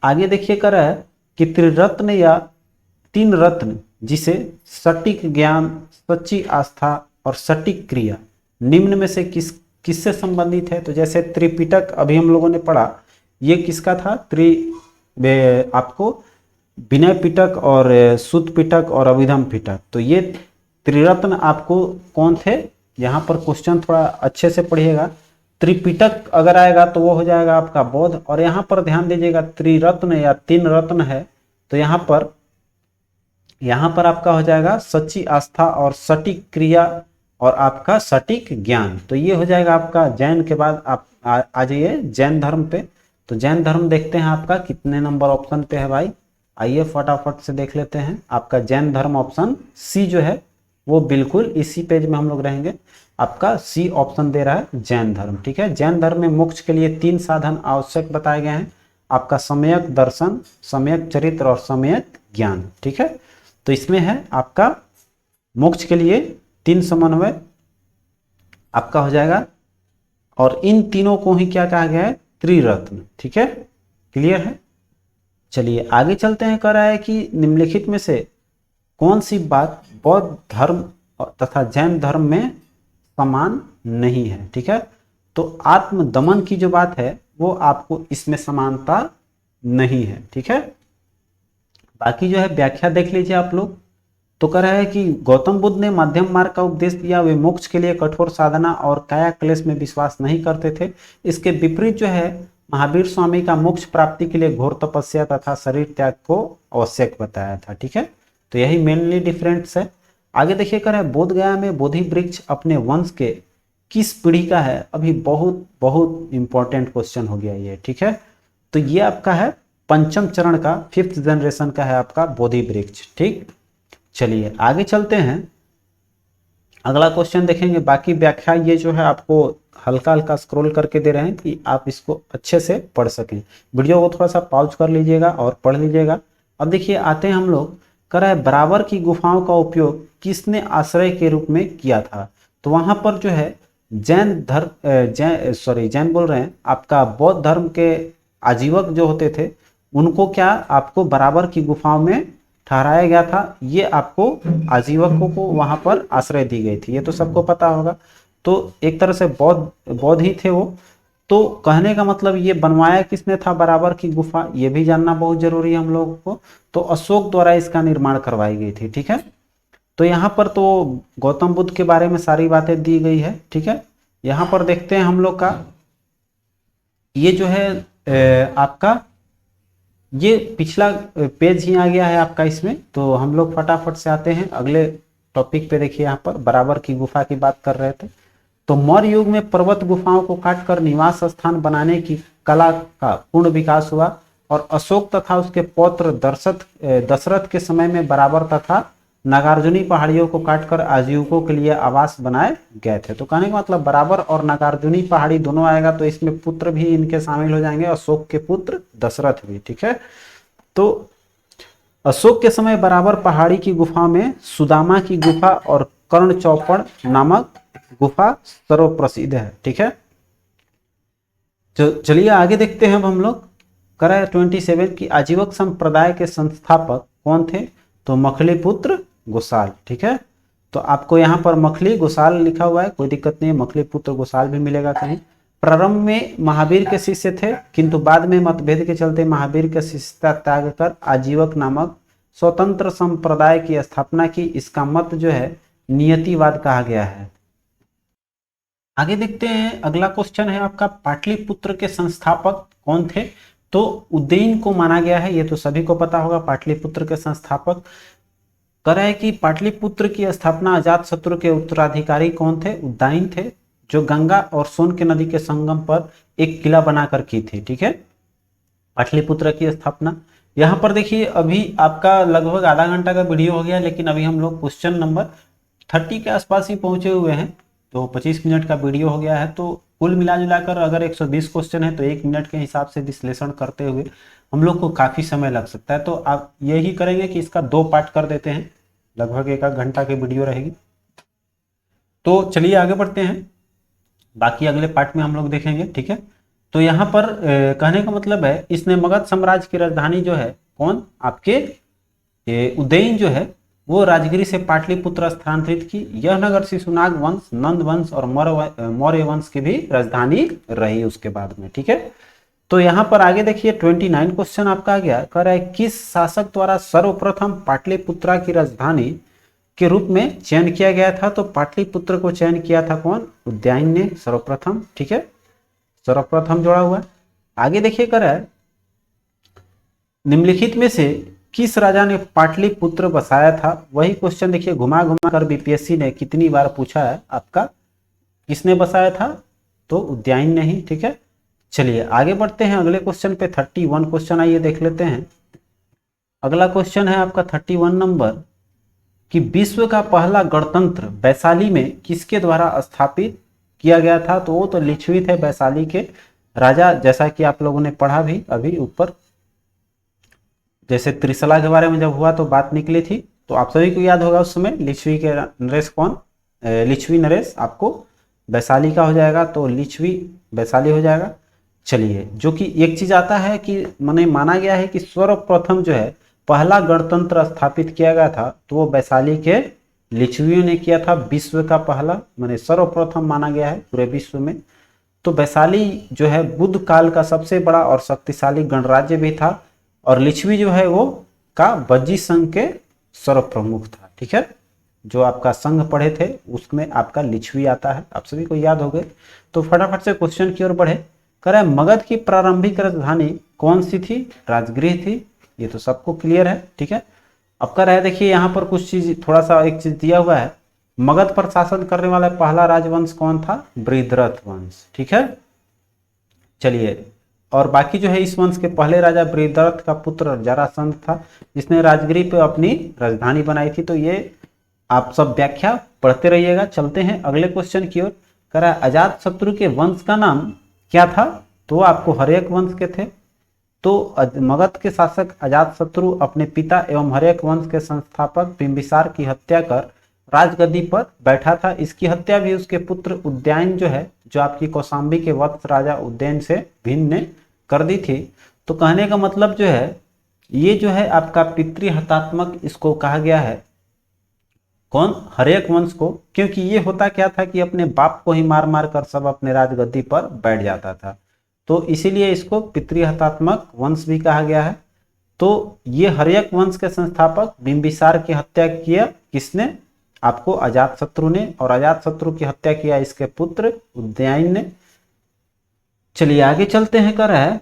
आगे देखिए कर रहा है कि त्रिरत्न या तीन रत्न जिसे सटीक ज्ञान, सच्ची आस्था और सटीक क्रिया निम्न में से किससे संबंधित है। तो जैसे त्रिपिटक अभी हम लोगों ने पढ़ा, ये किसका था, आपको विनय पिटक और सुध पिटक और अभिधम पिटक। तो ये त्रिरत्न आपको कौन थे, यहाँ पर क्वेश्चन थोड़ा अच्छे से पढ़िएगा। त्रिपिटक अगर आएगा तो वो हो जाएगा आपका बौद्ध, और यहाँ पर ध्यान दीजिएगा त्रिरत्न या तीन रत्न है तो यहाँ पर आपका हो जाएगा सच्ची आस्था और सटीक क्रिया और आपका सटीक ज्ञान। तो ये हो जाएगा आपका जैन के बाद आप आ जाइए जैन धर्म पे। तो जैन धर्म देखते हैं आपका कितने नंबर ऑप्शन पे है भाई, आइए फटाफट से देख लेते हैं। आपका जैन धर्म ऑप्शन सी जो है वो बिल्कुल इसी पेज में हम लोग रहेंगे। आपका सी ऑप्शन दे रहा है जैन धर्म। ठीक है, जैन धर्म में मोक्ष के लिए 3 साधन आवश्यक बताए गए हैं, आपका सम्यक दर्शन, सम्यक चरित्र और सम्यक ज्ञान। ठीक है, तो इसमें है आपका मोक्ष के लिए 3 समन्वय आपका हो जाएगा, और इन तीनों को ही क्या कहा गया है, त्रिरत्न। ठीक है, क्लियर है। चलिए आगे चलते हैं। कह रहा है कि निम्नलिखित में से कौन सी बात बौद्ध धर्म तथा जैन धर्म में समान नहीं है। ठीक है, तो आत्मदमन की जो बात है वो आपको इसमें समानता नहीं है। ठीक है, बाकी जो है व्याख्या देख लीजिए आप लोग। तो कह रहा है कि गौतम बुद्ध ने मध्यम मार्ग का उपदेश दिया, वे मोक्ष के लिए कठोर साधना और काया क्लेश में विश्वास नहीं करते थे। इसके विपरीत जो है महावीर स्वामी का मोक्ष प्राप्ति के लिए घोर तपस्या तथा शरीर त्याग को आवश्यक बताया था। ठीक है, तो यही मेनली डिफरेंस है। आगे देखिए कर है बोध गया में बोधि वृक्ष अपने वंश के किस पीढ़ी का है। अभी बहुत बहुत इंपॉर्टेंट क्वेश्चन हो गया ये। ठीक है, तो ये आपका है पंचम चरण का, 5th जनरेशन का है आपका बोधि वृक्ष। ठीक, चलिए आगे चलते हैं, अगला क्वेश्चन देखेंगे। बाकी व्याख्या ये जो है आपको हल्का हल्का स्क्रॉल करके दे रहे हैं कि आप इसको अच्छे से पढ़ सकें। वीडियो को थोड़ा सा पॉज कर लीजिएगा और पढ़ लीजिएगा। अब देखिए आते हैं हम लोग, कर रहा है बराबर की गुफाओं का उपयोग किसने आश्रय के रूप में किया था। तो वहां पर जो है जैन बोल रहे हैं, आपका बौद्ध धर्म के आजीवक जो होते थे उनको क्या आपको बराबर की गुफाओं में ठहराया गया था। ये आपको आजीवकों को वहां पर आश्रय दी गई थी, ये तो सबको पता होगा। तो एक तरह से बौद्ध ही थे वो। तो कहने का मतलब ये बनवाया किसने था बराबर की गुफा, ये भी जानना बहुत जरूरी है हम लोगों को। तो अशोक द्वारा इसका निर्माण करवाई गई थी। ठीक है, तो यहाँ पर तो गौतम बुद्ध के बारे में सारी बातें दी गई है। ठीक है, यहाँ पर देखते हैं हम लोग का ये जो है आपका ये पिछला पेज ही आ गया है आपका इसमें। तो हम लोग फटाफट से आते हैं अगले टॉपिक पे। देखिए यहाँ पर बराबर की गुफा की बात कर रहे थे। तो मौर्य युग में पर्वत गुफाओं को काटकर निवास स्थान बनाने की कला का पूर्ण विकास हुआ, और अशोक तथा उसके पौत्र दशरथ के समय में बराबर तथा नागार्जुनी पहाड़ियों को काटकर आजीविकों के लिए आवास बनाए गए थे। तो कहने का मतलब बराबर और नागार्जुनी पहाड़ी दोनों आएगा, तो इसमें पुत्र भी इनके शामिल हो जाएंगे, अशोक के पुत्र दशरथ भी। ठीक है, तो अशोक के समय बराबर पहाड़ी की गुफा में सुदामा की गुफा और कर्ण चौपड़ नामक गुफा सर्वप्रसिद्ध है। ठीक है, चलिए आगे देखते हैं अब हम लोग। करा है 27 की आजीवक संप्रदाय के संस्थापक कौन थे। तो मखली पुत्र गोसाल। ठीक है, तो आपको यहाँ पर मखली गोसाल लिखा हुआ है, कोई दिक्कत नहीं है, मखली पुत्र गोसाल भी मिलेगा कहीं। प्रारंभ में महावीर के शिष्य थे, किंतु बाद में मतभेद के चलते महावीर के शिष्यता त्याग कर आजीवक नामक स्वतंत्र संप्रदाय की स्थापना की। इसका मत जो है नियतिवाद कहा गया है। आगे देखते हैं, अगला क्वेश्चन है आपका पाटलिपुत्र के संस्थापक कौन थे। तो उज्जैन को माना गया है, ये तो सभी को पता होगा पाटलिपुत्र के संस्थापक। कह रहा है कि पाटलिपुत्र की स्थापना अजातशत्रु के उत्तराधिकारी कौन थे, उज्जैन थे, जो गंगा और सोन के नदी के संगम पर एक किला बनाकर की थी। ठीक है, पाटलिपुत्र की स्थापना। यहाँ पर देखिए अभी आपका लगभग आधा घंटा का वीडियो हो गया, लेकिन अभी हम लोग क्वेश्चन नंबर 30 के आसपास ही पहुंचे हुए हैं। तो 25 मिनट का वीडियो हो गया है। तो कुल मिला जुलाकर अगर 120 क्वेश्चन है तो 1 मिनट के हिसाब से विश्लेषण करते हुए हम लोग को काफ़ी समय लग सकता है। तो आप यही करेंगे कि इसका 2 पार्ट कर देते हैं, लगभग 1 घंटा की वीडियो रहेगी। तो चलिए आगे बढ़ते हैं, बाकी अगले पार्ट में हम लोग देखेंगे, ठीक है। तो यहाँ पर कहने का मतलब है, इसने मगध साम्राज्य की राजधानी जो है कौन, आपके उज्जैन जो है वो राजगिरी से पाटलिपुत्र स्थानांतरित की। यह नगर शिशुनाग वंश, नंद वंश और मौर्य वंश की भी राजधानी रही उसके बाद में, ठीक है। तो यहाँ पर आगे देखिए 29 क्वेश्चन आपका आ गया, कह रहा है किस शासक द्वारा सर्वप्रथम पाटलिपुत्रा की राजधानी के रूप में चयन किया गया था। तो पाटलिपुत्र को चयन किया था कौन, उज्जैन ने सर्वप्रथम, ठीक है, सर्वप्रथम जोड़ा हुआ। आगे देखिए कह रहा है निम्नलिखित में से किस राजा ने पाटलिपुत्र बसाया था। वही क्वेश्चन देखिए घुमा घुमा कर बीपीएससी ने कितनी बार पूछा है आपका, किसने बसाया था, तो उज्जैन ने ही, ठीक है। चलिए आगे बढ़ते हैं अगले क्वेश्चन पे। 31 क्वेश्चन आइए देख लेते हैं। अगला क्वेश्चन है आपका 31 नंबर कि विश्व का पहला गणतंत्र वैशाली में किसके द्वारा स्थापित किया गया था। तो वो तो लिच्छवी थे वैशाली के राजा, जैसा कि आप लोगों ने पढ़ा भी अभी ऊपर, जैसे त्रिशला के बारे में जब हुआ तो बात निकली थी, तो आप सभी को याद होगा उस समय लिच्छवी के नरेश कौन, लिच्छवी नरेश आपको वैशाली का हो जाएगा, तो लिच्छवी वैशाली हो जाएगा। चलिए, जो कि एक चीज आता है कि माना गया है कि सर्वप्रथम जो है पहला गणतंत्र स्थापित किया गया था तो वो वैशाली के लिच्छवियों ने किया था। विश्व का पहला माने सर्वप्रथम माना गया है पूरे विश्व में। तो वैशाली जो है बुद्ध काल का सबसे बड़ा और शक्तिशाली गणराज्य भी था, और लिच्छवी जो है वो का बज्जी संघ के सर्वप्रमुख था, ठीक है। जो आपका संघ पढ़े थे उसमें आपका लिच्छवी आता है, आप सभी को याद हो गए। तो फटाफट से क्वेश्चन की ओर बढ़े। कह रहा है मगध की प्रारंभिक राजधानी कौन सी थी, राजगृह थी, ये तो सबको क्लियर है, ठीक है। अब कह रहा है देखिए यहाँ पर कुछ चीज, थोड़ा सा एक चीज दिया हुआ है, मगध पर शासन करने वाला पहला राजवंश कौन था, बृहद्रथ वंश, ठीक है। चलिए, और बाकी जो है इस वंश के पहले राजा बृहद्रथ का पुत्र जरासंध था, जिसने राजगिरी पे अपनी राजधानी बनाई थी। तो ये आप सब व्याख्या पढ़ते रहिएगा। चलते हैं अगले क्वेश्चन की ओर। कह रहा है अजात शत्रु के वंश का नाम क्या था, तो आपको हर्यक वंश के थे। तो मगध के शासक अजात शत्रु अपने पिता एवं हर्यक वंश के संस्थापक बिंबिसार की हत्या कर राजगद्दी पर बैठा था। इसकी हत्या भी उसके पुत्र उदयन जो है, जो आपकी कौशाम्बी के वत्स राजा उदयन से भिन्न ने कर दी थी। तो कहने का मतलब जो है ये जो है आपका पितृहत्यात्मक इसको कहा गया है, कौन, हर्यक वंश को, क्योंकि ये होता क्या था कि अपने बाप को ही मार मार कर सब अपने राजगद्दी पर बैठ जाता था, तो इसीलिए इसको पितृहत्यात्मक वंश भी कहा गया है। तो ये हर्यक वंश के संस्थापक बिंबिसार की हत्या किया किसने, आपको अजातशत्रु ने, और अजातशत्रु की हत्या किया इसके पुत्र उदयन ने। चलिए आगे चलते हैं। कह रहा है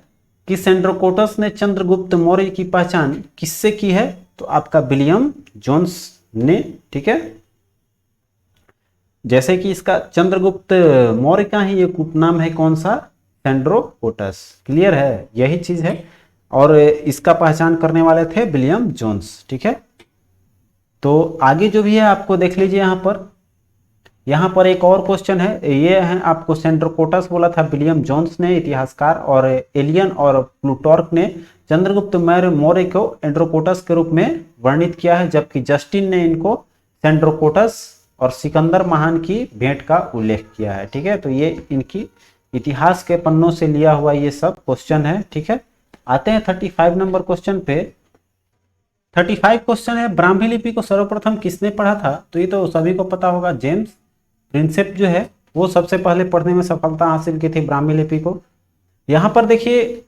कि सेंड्रोकोटस ने चंद्रगुप्त मौर्य की पहचान किससे की है, तो आपका विलियम जोन्स ने, ठीक है। जैसे कि इसका चंद्रगुप्त मौर्य का ही एक उपनाम है, कौन सा, सेंड्रोकोटस, क्लियर है, यही चीज है। और इसका पहचान करने वाले थे विलियम जोन्स, ठीक है। तो आगे जो भी है आपको देख लीजिए। यहाँ पर एक और क्वेश्चन है, ये है आपको सेंड्रोकोटस बोला था विलियम जोन्स ने इतिहासकार, और एलियन और प्लूटार्क ने चंद्रगुप्त मौर्य को एंड्रोकोटस के रूप में वर्णित किया है, जबकि जस्टिन ने इनको सेंड्रोकोटस और सिकंदर महान की भेंट का उल्लेख किया है, ठीक है। तो ये इनकी इतिहास के पन्नों से लिया हुआ ये सब क्वेश्चन है, ठीक है। आते हैं 35 नंबर क्वेश्चन पे। 35 क्वेश्चन है, ब्राह्मी लिपि को सर्वप्रथम किसने पढ़ा था, तो ये तो सभी को पता होगा, जेम्स प्रिंसेप जो है वो सबसे पहले पढ़ने में सफलता हासिल की थी ब्राह्मी लिपि को। यहाँ पर देखिए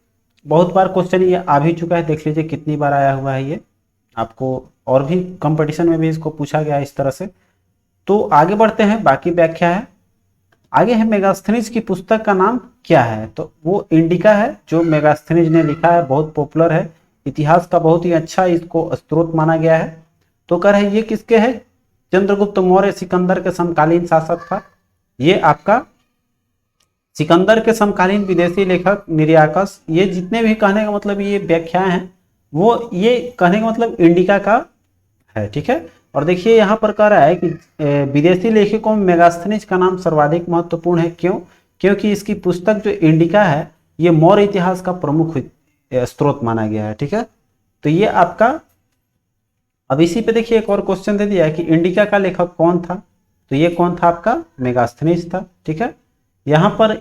बहुत बार क्वेश्चन ये आ भी चुका है, देख लीजिए कितनी बार आया हुआ है ये, आपको और भी कंपटीशन में भी इसको पूछा गया है इस तरह से। तो आगे बढ़ते हैं, बाकी व्याख्या है। आगे है मेगास्थनीज की पुस्तक का नाम क्या है, तो वो इंडिका है जो मेगास्थनीज ने लिखा है, बहुत पॉपुलर है, इतिहास का बहुत ही अच्छा इसको स्रोत माना गया है। तो कह रहे ये किसके है, चंद्रगुप्त मौर्य सिकंदर के समकालीन शासक था। ये आपका सिकंदर के समकालीन विदेशी लेखक निरियाकस, ये जितने भी कहने का मतलब ये व्याख्याएं हैं वो ये कहने का मतलब इंडिका का है, ठीक है। और देखिए यहाँ पर कह रहा है कि विदेशी लेखकों में मेगास्थनीज का नाम सर्वाधिक महत्वपूर्ण है, क्यों? क्योंकि इसकी पुस्तक जो इंडिका है ये मौर्य इतिहास का प्रमुख स्रोत माना गया है, ठीक है। तो ये आपका, अब इसी पे देखिए एक और क्वेश्चन दे दिया है कि इंडिका का लेखक कौन था, तो ये कौन था आपका? मेगास्थनीज था, ठीक है। यहाँ पर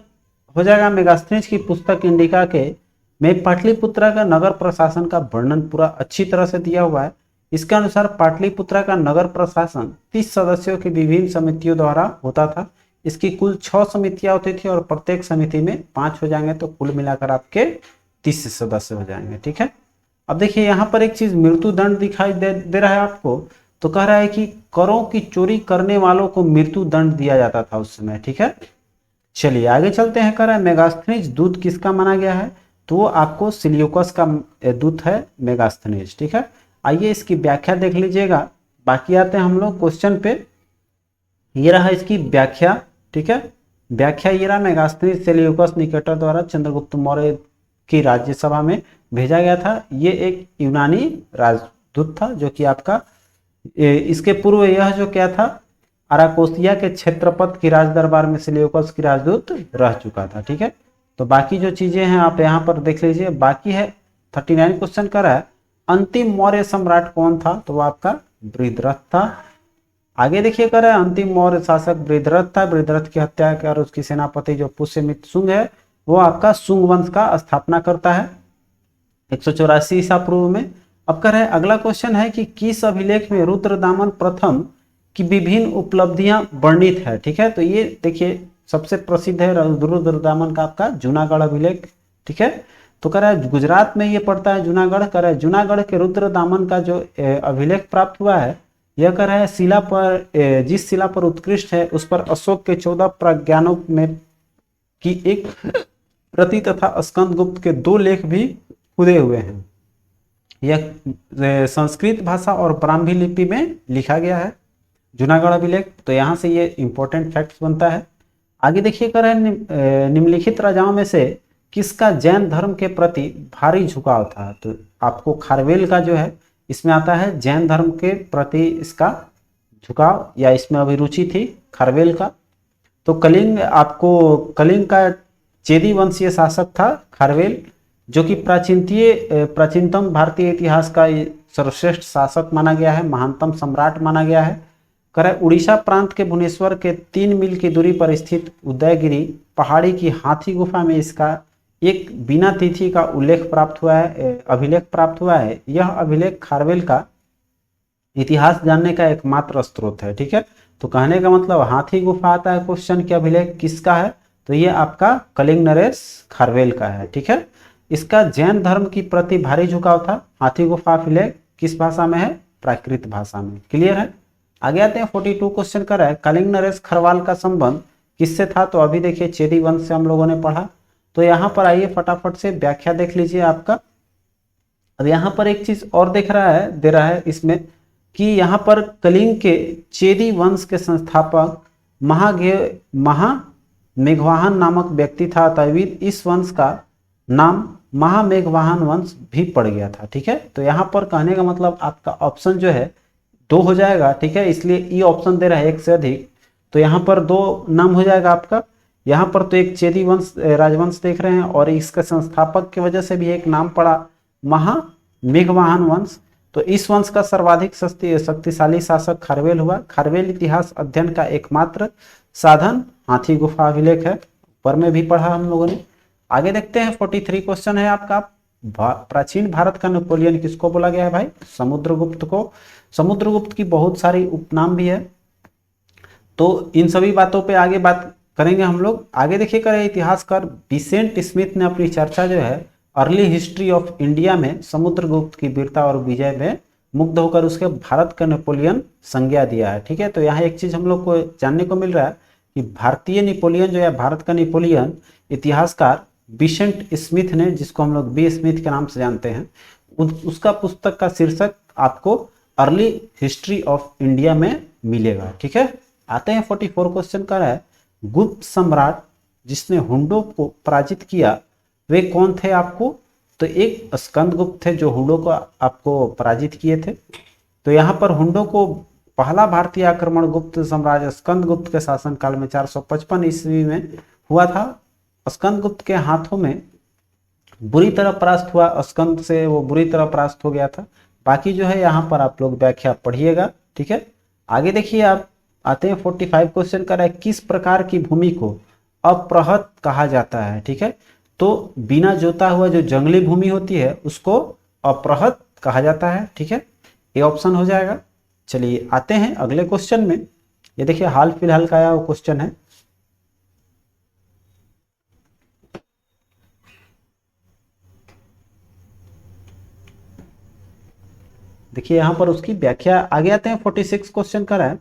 हो जाएगा मेगास्थनीज की पुस्तक इंडिका के में पाटलिपुत्रा का नगर प्रशासन का वर्णन पूरा अच्छी तरह से दिया हुआ है। इसके अनुसार पाटलिपुत्रा का नगर प्रशासन 30 सदस्यों की विभिन्न समितियों द्वारा होता था। इसकी कुल 6 समितियां होती थी और प्रत्येक समिति में 5 हो जाएंगे, तो कुल मिलाकर आपके 30 सदस्य हो जाएंगे, ठीक है। अब देखिए यहाँ पर एक चीज मृत्यु दंड दिखाई दे रहा है आपको, तो कह रहा है कि करों की चोरी करने वालों को मृत्यु दंड दिया जाता था उस समय, ठीक है। चलिए आगे चलते हैं। कह रहा है मेगास्थनीज दूत किसका माना गया है, तो वो आपको सिलियोकस का दूत है मेगास्थनीज, ठीक है। आइए इसकी व्याख्या देख लीजिएगा। बाकी आते हैं हम लोग क्वेश्चन पे। ये रहा इसकी व्याख्या, ठीक है। व्याख्या ये रहा, मेगास्थनीज सेल्यूकस निकेटर द्वारा चंद्रगुप्त मौर्य की राज्यसभा में भेजा गया था। ये एक यूनानी राजदूत था जो कि आपका इसके पूर्व यह जो क्या था, अराकोसिया के क्षेत्रपत की राज दरबार में सेल्यूकस की राजदूत रह चुका था, ठीक है। तो बाकी जो चीजें हैं आप यहाँ पर देख लीजिए। बाकी है 39 क्वेश्चन कर रहा है अंतिम मौर्य सम्राट कौन था, तो वो आपका बृहद्रथ था। आगे देखिए कर रहा है अंतिम मौर्य शासक बृहद्रथ था। बृहद्रथ की हत्या कर उसकी सेनापति जो पुष्यमित्र शुंग है वो आपका शुंग वंश का स्थापना करता है 184 ईसा पूर्व में। अब कह रहे हैं अगला क्वेश्चन है कि किस अभिलेख में रुद्रदामन प्रथम की विभिन्न उपलब्धियां वर्णित है, ठीक है। तो ये देखिए सबसे प्रसिद्ध है रुद्रदामन का आपका जूनागढ़ अभिलेख, ठीक है। तो कह रहा है गुजरात में ये पड़ता है जूनागढ़। कह रहा है जूनागढ़ के रुद्रदामन का जो अभिलेख प्राप्त हुआ है, यह कह रहा है शिला पर जिस शिला पर उत्कृष्ट है उस पर अशोक के 14 प्रज्ञानों में की एक प्रति तथा स्कंदगुप्त के 2 लेख भी खुदे हुए हैं। यह संस्कृत भाषा और ब्राह्मी लिपि में लिखा गया है जूनागढ़ अभिलेख। तो यहाँ से ये इंपॉर्टेंट फैक्ट्स बनता है। आगे देखिए कर रहे हैं निम्नलिखित राजाओं में से किसका जैन धर्म के प्रति भारी झुकाव था, तो आपको खारवेल का जो है इसमें आता है जैन धर्म के प्रति इसका झुकाव या इसमें अभिरुचि थी खारवेल का। तो कलिंग, आपको कलिंग का चेदी वंशीय शासक था खारवेल, जो कि प्राचीनतम भारतीय इतिहास का सर्वश्रेष्ठ शासक माना गया है, महानतम सम्राट माना गया है। करे उड़ीसा प्रांत के भुवनेश्वर के 3 मील की दूरी पर स्थित उदयगिरी पहाड़ी की हाथी गुफा में इसका एक बिना तिथि का उल्लेख प्राप्त हुआ है, अभिलेख प्राप्त हुआ है। यह अभिलेख खारवेल का इतिहास जानने का एकमात्र स्रोत है, ठीक है। तो कहने का मतलब हाथी गुफा आता है क्वेश्चन के अभिलेख किसका है, तो ये आपका कलिंग नरेश खारवेल का है, ठीक है। इसका जैन धर्म की प्रति भारी झुकाव था। हाथी गुफा अभिलेख किस भाषा में है, प्राकृत भाषा में, क्लियर है। आगे आते हैं 42 क्वेश्चन कर रहा है कलिंग नरेश खरवाल का संबंध किससे था, तो अभी देखिए चेदी वंश से हम लोगों ने पढ़ा। तो यहाँ पर आइए फटाफट से व्याख्या देख लीजिए आपका। अब यहाँ पर एक चीज और दे रहा है इसमें कि यहाँ पर कलिंग के चेदी वंश के संस्थापक महामेघवाहन नामक व्यक्ति था। तविद इस वंश का नाम महामेघवाहन वंश भी पड़ गया था, ठीक है। तो यहाँ पर कहने का मतलब आपका ऑप्शन जो है 2 हो जाएगा, ठीक है। इसलिए ये ऑप्शन दे रहा है 1 से अधिक, तो यहाँ पर 2 नाम हो जाएगा आपका। यहाँ पर तो एक चेदी वंश राजवंश देख रहे हैं और इसके संस्थापक की वजह से भी एक नाम पड़ा महामेघवाहन वंश। तो इस वंश का सर्वाधिक शक्तिशाली शासक खारवेल हुआ। खारवेल इतिहास अध्ययन का एकमात्र साधन हाथी गुफा अभिलेख है, ऊपर में भी पढ़ा हम लोगों ने। आगे देखते हैं 43 क्वेश्चन है आपका प्राचीन भारत का नेपोलियन किसको बोला गया है भाई, समुद्रगुप्त को। समुद्रगुप्त की बहुत सारी उपनाम भी है, तो इन सभी बातों पे आगे बात करेंगे हम लोग। आगे देखिए करें इतिहासकार विसेंट स्मिथ ने अपनी चर्चा जो है अर्ली हिस्ट्री ऑफ इंडिया में समुद्रगुप्त की वीरता और विजय में मुग्ध होकर उसके भारत का नेपोलियन संज्ञा दिया है, ठीक है। तो यहाँ एक चीज हम लोग को जानने को मिल रहा है कि भारतीय नेपोलियन जो है भारत का नेपोलियन इतिहासकार विसेंट स्मिथ ने, जिसको हम लोग बी स्मिथ के नाम से जानते हैं, उसका पुस्तक का शीर्षक आपको अर्ली हिस्ट्री ऑफ इंडिया में मिलेगा, ठीक है। आते हैं 44 क्वेश्चन का है गुप्त सम्राट जिसने हुंडों को पराजित किया वे कौन थे आपको, तो एक स्कंदगुप्त थे जो हुंडों को आपको पराजित किए थे। तो यहाँ पर हुंडों को पहला भारतीय आक्रमण गुप्त साम्राज्य स्कंदगुप्त के शासनकाल में 455 ईस्वी में हुआ था। स्कंदगुप्त के हाथों में बुरी तरह परास्त हुआ, स्कंद से वो बुरी तरह परास्त हो गया था। बाकी जो है यहाँ पर आप लोग व्याख्या पढ़िएगा, ठीक है। आगे देखिए, आप आते हैं 45 क्वेश्चन कर है, किस प्रकार की भूमि को अप्रहत कहा जाता है, ठीक है। तो बिना जोता हुआ जो जंगली भूमि होती है उसको अप्रहत कहा जाता है, ठीक है। ये ऑप्शन हो जाएगा। चलिए आते हैं अगले क्वेश्चन में। ये देखिए हाल फिलहाल का आया वो क्वेश्चन है। देखिए यहाँ पर उसकी व्याख्या आगे आते हैं। 46 क्वेश्चन कर रहा है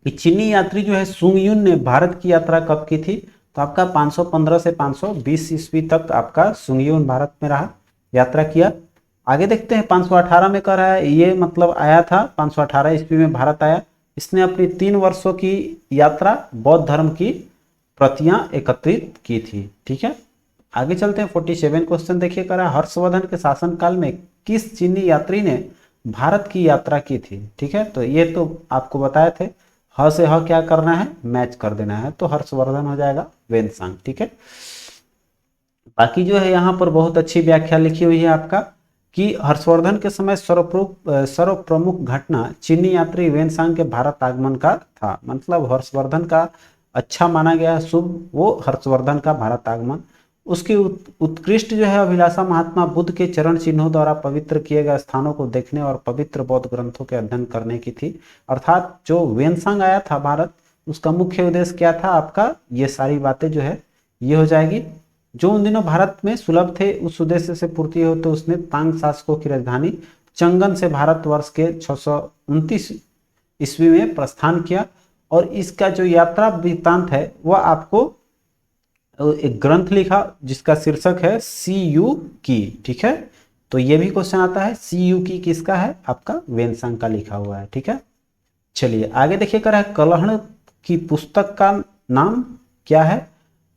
कि चीनी यात्री जो है सुंग युन ने भारत की यात्रा कब की थी। तो आपका 515 से 520 ईस्वी तक आपका सुंग युन भारत में रहा, यात्रा किया। आगे देखते हैं 518 में कर रहा है, ये मतलब आया था 518 ईस्वी में भारत आया। इसने अपनी 3 वर्षों की यात्रा बौद्ध धर्म की प्रतियां एकत्रित की थी, ठीक है। आगे चलते हैं 47 क्वेश्चन देखिए कर रहा है, हर्षवर्धन के शासनकाल में किस चीनी यात्री ने भारत की यात्रा की थी, ठीक है। तो ये तो आपको बताए थे, ह से ह क्या करना है, मैच कर देना है, तो हर्षवर्धन हो जाएगा वेनसांग, ठीक है। बाकी जो है यहाँ पर बहुत अच्छी व्याख्या लिखी हुई है आपका कि हर्षवर्धन के समय सर्व प्रमुख घटना चीनी यात्री वेनसांग के भारत आगमन का था। मतलब हर्षवर्धन का अच्छा माना गया शुभ वो हर्षवर्धन का भारत आगमन। उसकी उत्कृष्ट जो है अभिलाषा महात्मा बुद्ध के चरण चिन्हों द्वारा पवित्र किए गए स्थानों को देखने और पवित्र बौद्ध ग्रंथों के अध्ययन करने की थी। अर्थात जो वेनसांग आया था भारत, उसका मुख्य उद्देश्य क्या था आपका, ये सारी बातें जो है ये हो जाएगी। जो उन दिनों भारत में सुलभ थे उस उद्देश्य से पूर्ति हो तो उसने तांग शासकों की राजधानी चंगन से भारतवर्ष के 629 ईस्वी में प्रस्थान किया। और इसका जो यात्रा वृत्तांत है वह आपको एक ग्रंथ लिखा जिसका शीर्षक है सी यू की, ठीक है। तो ये भी क्वेश्चन आता है, सी यू की किसका है, आपका वेनसांग का लिखा हुआ है, ठीक है। चलिए आगे देखिए कर है, कलहण की पुस्तक का नाम क्या है।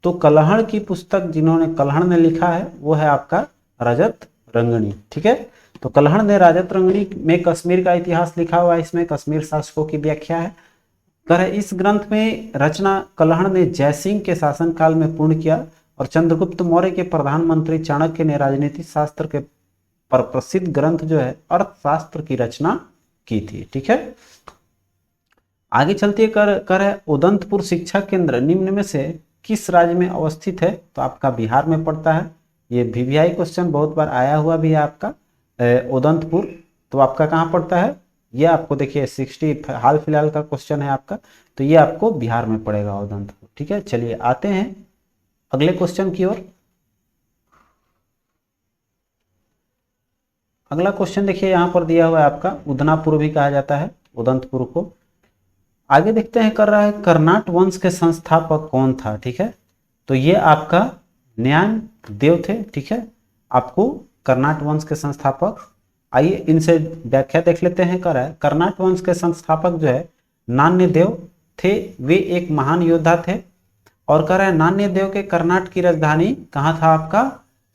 तो कलहण की पुस्तक जिन्होंने कलहण ने लिखा है वो है आपका रजत रंगनी, ठीक है। तो कलहण ने रजत रंगनी में कश्मीर का इतिहास लिखा हुआ है, इसमें कश्मीर शासकों की व्याख्या है। कर इस ग्रंथ में रचना कलहण ने जयसिंह के शासनकाल में पूर्ण किया और चंद्रगुप्त मौर्य के प्रधानमंत्री चाणक्य ने राजनीति शास्त्र के पर प्रसिद्ध ग्रंथ जो है अर्थशास्त्र की रचना की थी, ठीक है। आगे चलते कर है, उदंतपुर शिक्षा केंद्र निम्न में से किस राज्य में अवस्थित है। तो आपका बिहार में पड़ता है। ये VVI क्वेश्चन बहुत बार आया हुआ भी है आपका उदंतपुर, तो आपका कहाँ पड़ता है, ये आपको देखिए 60 हाल फिलहाल का क्वेश्चन है आपका, तो ये आपको बिहार में पड़ेगा उदंतपुर, ठीक है। चलिए आते हैं अगले क्वेश्चन की ओर। अगला क्वेश्चन देखिए यहाँ पर दिया हुआ है आपका, उदनापुर भी कहा जाता है उदंतपुर को। आगे देखते हैं कर रहा है, कर्नाट वंश के संस्थापक कौन था, ठीक है। तो ये आपका न्यान देव थे, ठीक है। आपको कर्नाट वंश के संस्थापक, आइए इनसे व्याख्या देख लेते हैं। कर रहा है, कर्नाट वंश के संस्थापक जो है नान्य देव थे, वे एक महान योद्धा थे। और कह रहा है नान्य देव के कर्नाट की राजधानी कहाँ था आपका,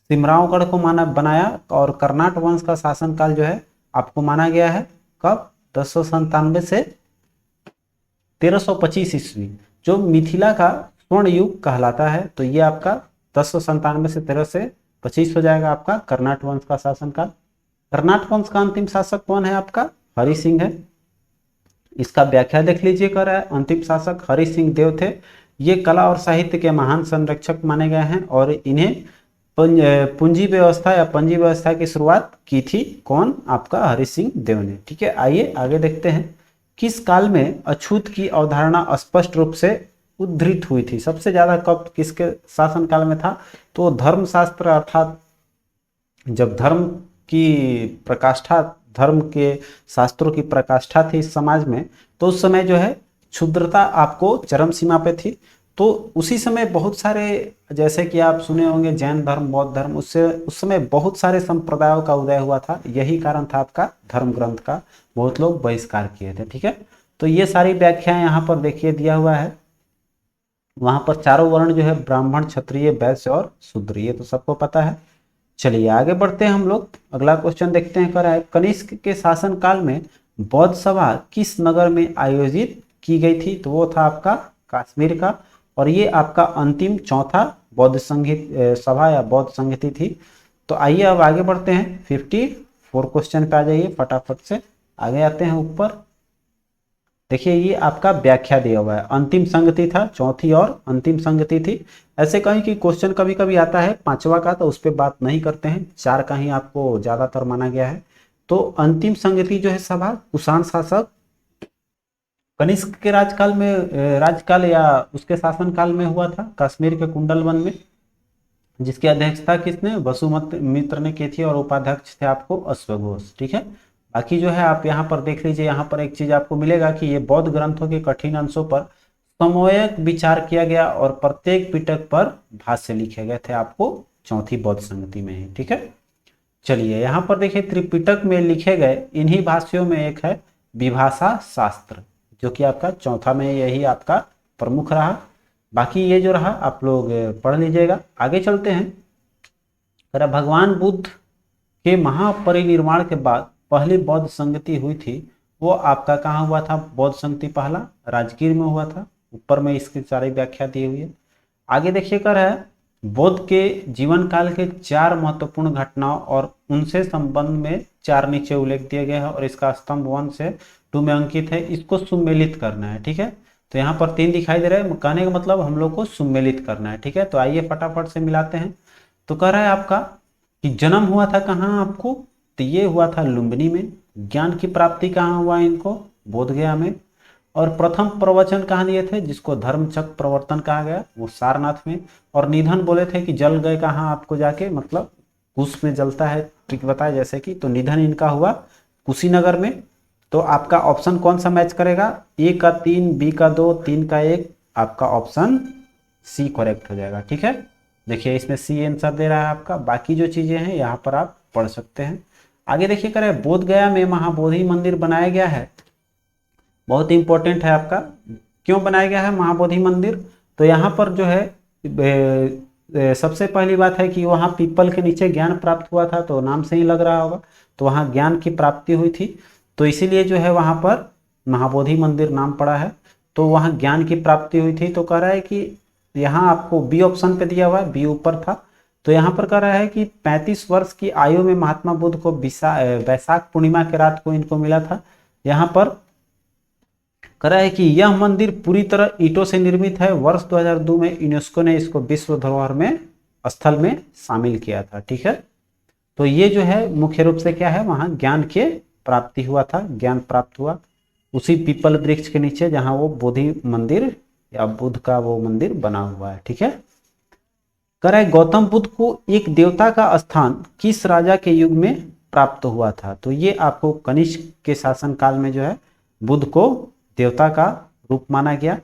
सिमरावगढ़ को माना बनाया। और कर्नाट वंश का शासनकाल जो है आपको माना गया है कब, 1097 से 1325 ईस्वी, जो मिथिला का स्वर्ण युग कहलाता है। तो ये आपका 1097 से 1325 हो जाएगा आपका कर्नाट वंश का शासनकाल। कर्नाट वंश का अंतिम शासक कौन है आपका, हरि सिंह है। इसका व्याख्या देख लीजिए, कर रहा है अंतिम शासक हरि सिंह देव थे। ये कला और साहित्य के महान संरक्षक माने गए हैं और इन्हें पूंजी व्यवस्था या पंजी व्यवस्था की शुरुआत की थी कौन, आपका हरि सिंह देव ने, ठीक है। आइए आगे देखते हैं, किस काल में अछूत की अवधारणा स्पष्ट रूप से उद्धृत हुई थी। सबसे ज्यादा कब किसके शासन काल में था, तो धर्मशास्त्र, अर्थात जब धर्म की प्रकाष्ठा, धर्म के शास्त्रों की प्रकाष्ठा थी इस समाज में, तो उस समय जो है क्षुद्रता आपको चरम सीमा पे थी। तो उसी समय बहुत सारे, जैसे कि आप सुने होंगे जैन धर्म, बौद्ध धर्म, उससे उस समय बहुत सारे संप्रदायों का उदय हुआ था। यही कारण था आपका धर्म ग्रंथ का बहुत लोग बहिष्कार किए थे, ठीक है। तो ये सारी व्याख्याएं यहाँ पर देखिए दिया हुआ है। वहां पर चारों वर्ण जो है ब्राह्मण, क्षत्रिय, वैश्य और शूद्र, ये तो सबको पता है। चलिए आगे बढ़ते हैं हम लोग, अगला क्वेश्चन देखते हैं। कर है कनिष्क के शासन काल में बौद्ध सभा किस नगर में आयोजित की गई थी? तो वो था आपका कश्मीर का, और ये आपका अंतिम चौथा बौद्ध संगीत सभा या बौद्ध संगति थी। तो आइए अब आगे बढ़ते हैं, 54 क्वेश्चन पे आ जाइए फटाफट से, आगे आते हैं ऊपर। देखिए ये आपका व्याख्या दिया हुआ है, अंतिम संगति था, चौथी और अंतिम संगति थी। ऐसे कहीं कि क्वेश्चन कभी कभी आता है पांचवा का, तो उस पर बात नहीं करते हैं, चार का ही आपको ज्यादातर माना गया है। तो अंतिम संगति जो है सभा कुषाण शासक कनिष्क के राजकाल में राजकाल या उसके शासनकाल में हुआ था, कश्मीर के कुंडलवन में, जिसकी अध्यक्षता किसने, वसुमत मित्र ने की थी, और उपाध्यक्ष थे आपको अश्वघोष। ठीक है, बाकी जो है आप यहाँ पर देख लीजिए, यहाँ पर एक चीज आपको मिलेगा कि ये बौद्ध ग्रंथों के कठिन अंशों पर समन्वयक विचार किया गया और प्रत्येक पिटक पर भाष्य लिखे गए थे आपको चौथी बौद्ध संगति में ही। ठीक है, चलिए यहाँ पर देखिए त्रिपिटक में लिखे गए इन्हीं भाष्यों में एक है विभाषा शास्त्र, जो कि आपका चौथा में यही आपका प्रमुख रहा। बाकी ये जो रहा आप लोग पढ़ लीजिएगा। आगे चलते हैं, भगवान बुद्ध के महापरिनिर्वाण के बाद पहली बौद्ध संगति हुई थी, वो आपका कहाँ हुआ था? बौद्ध संगति पहला राजगीर में हुआ था। ऊपर में इसकी सारी व्याख्या दी हुई है। आगे देखिए कर है बुद्ध के जीवन काल के 4 महत्वपूर्ण घटनाओं और उनसे संबंध में 4 नीचे उल्लेख दिए गए हैं, और इसका स्तंभ 1 से 2 में अंकित है। इसको सुमेलित करना है। ठीक है, तो यहाँ पर 3 दिखाई दे रहा है, कहने का मतलब हम लोग को सुमेलित करना है। ठीक है, तो आइए फटाफट से मिलाते हैं। तो कह रहा है आपका कि जन्म हुआ था कहाँ आपको? तो ये हुआ था लुम्बिनी में। ज्ञान की प्राप्ति कहाँ हुआ इनको? बोधगया में। और प्रथम प्रवचन कहाँ दिए थे, जिसको धर्मचक्र प्रवर्तन कहा गया, वो सारनाथ में। और निधन बोले थे कि जल गए कहाँ आपको जाके, मतलब कुश में जलता है, ठीक बताया जैसे कि, तो निधन इनका हुआ कुशीनगर में। तो आपका ऑप्शन कौन सा मैच करेगा? ए का 3, बी का 2, 3 का 1, आपका ऑप्शन सी करेक्ट हो जाएगा। ठीक है, देखिए इसमें सी आंसर दे रहा है आपका। बाकी जो चीजें हैं यहाँ पर आप पढ़ सकते हैं। आगे देखिए करें बोधगया में महाबोधि मंदिर बनाया गया है, बहुत इंपॉर्टेंट है आपका। क्यों बनाया गया है महाबोधि मंदिर? तो यहाँ पर जो है सबसे पहली बात है कि वहाँ पीपल के नीचे ज्ञान प्राप्त हुआ था, तो नाम से ही लग रहा होगा, तो वहाँ ज्ञान की प्राप्ति हुई थी, तो इसीलिए जो है वहाँ पर महाबोधि मंदिर नाम पड़ा है। तो वहाँ ज्ञान की प्राप्ति हुई थी। तो कह रहा है कि यहाँ आपको बी ऑप्शन पे दिया हुआ है, बी ऊपर था। तो यहाँ पर कह रहा है कि 35 वर्ष की आयु में महात्मा बुद्ध को वैशाख पूर्णिमा के रात को इनको मिला था। यहाँ पर कह रहा है कि यह मंदिर पूरी तरह ईंटों से निर्मित है। वर्ष 2002 में यूनेस्को ने इसको विश्व धरोहर में स्थल में शामिल किया था। ठीक है, तो ये जो है मुख्य रूप से क्या है, वहां ज्ञान के प्राप्ति हुआ था, ज्ञान प्राप्त हुआ उसी पीपल वृक्ष के नीचे जहां वो बोधि मंदिर या बुद्ध का वो मंदिर बना हुआ है। ठीक है, कह रहा है गौतम बुद्ध को एक देवता का स्थान किस राजा के युग में प्राप्त हुआ था? तो ये आपको कनिष्क के शासन काल में जो है बुद्ध को देवता का रूप माना गया,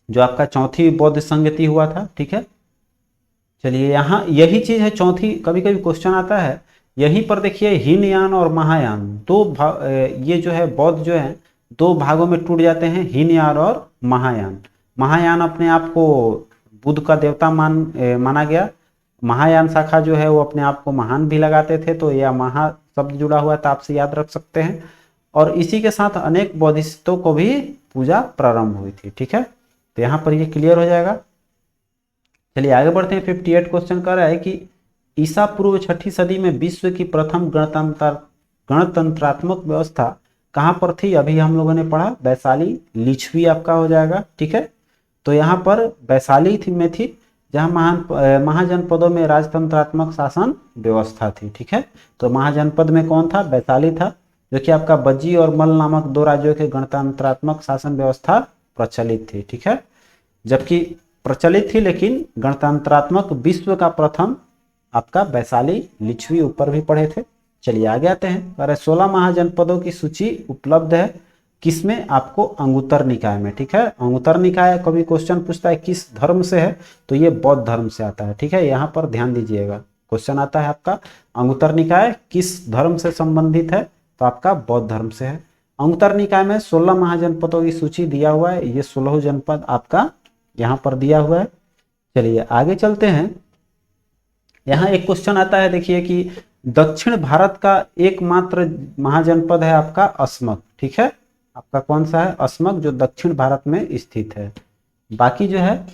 जो आपका चौथी बौद्ध संगति हुआ था। ठीक है, चलिए यहाँ यही चीज है चौथी, कभी कभी क्वेश्चन आता है यहीं पर देखिए हीनयान और महायान ये जो है बौद्ध जो है 2 भागों में टूट जाते हैं, हीनयान और महायान। महायान अपने आप को बुद्ध का देवता माना गया। महायान शाखा जो है वो अपने आप को महान भी लगाते थे, तो यह महा शब्द जुड़ा हुआ था, आपसे याद रख सकते हैं। और इसी के साथ अनेक बौद्धिस्तों को भी पूजा प्रारंभ हुई थी। ठीक है, तो यहाँ पर ये क्लियर हो जाएगा। चलिए आगे बढ़ते हैं। 58 क्वेश्चन कर रहा है कि ईसा पूर्व 6ठी सदी में विश्व की प्रथम गणतंत्रात्मक व्यवस्था कहाँ पर थी? अभी हम लोगों ने पढ़ा वैशाली, लिच्छवी आपका हो जाएगा। ठीक है, तो यहाँ पर वैशाली में थी, जहाँ महाजनपदों में राजतंत्रात्मक शासन व्यवस्था थी। ठीक है, तो महाजनपद में कौन था? वैशाली था, जो कि आपका बज्जी और मल नामक 2 राज्यों के गणतंत्रात्मक शासन व्यवस्था प्रचलित थी। ठीक है, जबकि प्रचलित थी लेकिन गणतंत्रात्मक विश्व का प्रथम आपका वैशाली, लिच्छवी ऊपर भी पढ़े थे। चलिए आगे आते हैं। अरे 16 महाजनपदों की सूची उपलब्ध है किसमें? आपको अंगुत्तर निकाय में। ठीक है, अंगुत्तर निकाय कभी क्वेश्चन पूछता है किस धर्म से है, तो ये बौद्ध धर्म से आता है। ठीक है, यहाँ पर ध्यान दीजिएगा, क्वेश्चन आता है आपका अंगुत्तर निकाय किस धर्म से संबंधित है, तो आपका बौद्ध धर्म से है। अंगुत्तर निकाय में 16 महाजनपदों की सूची दिया हुआ है, ये 16 जनपद आपका यहाँ पर दिया हुआ है। चलिए आगे चलते हैं। यहाँ एक क्वेश्चन आता है, देखिए कि दक्षिण भारत का एकमात्र महाजनपद है आपका अस्मक, ठीक है, आपका कौन सा है, अस्मक, जो दक्षिण भारत में स्थित है। बाकी जो है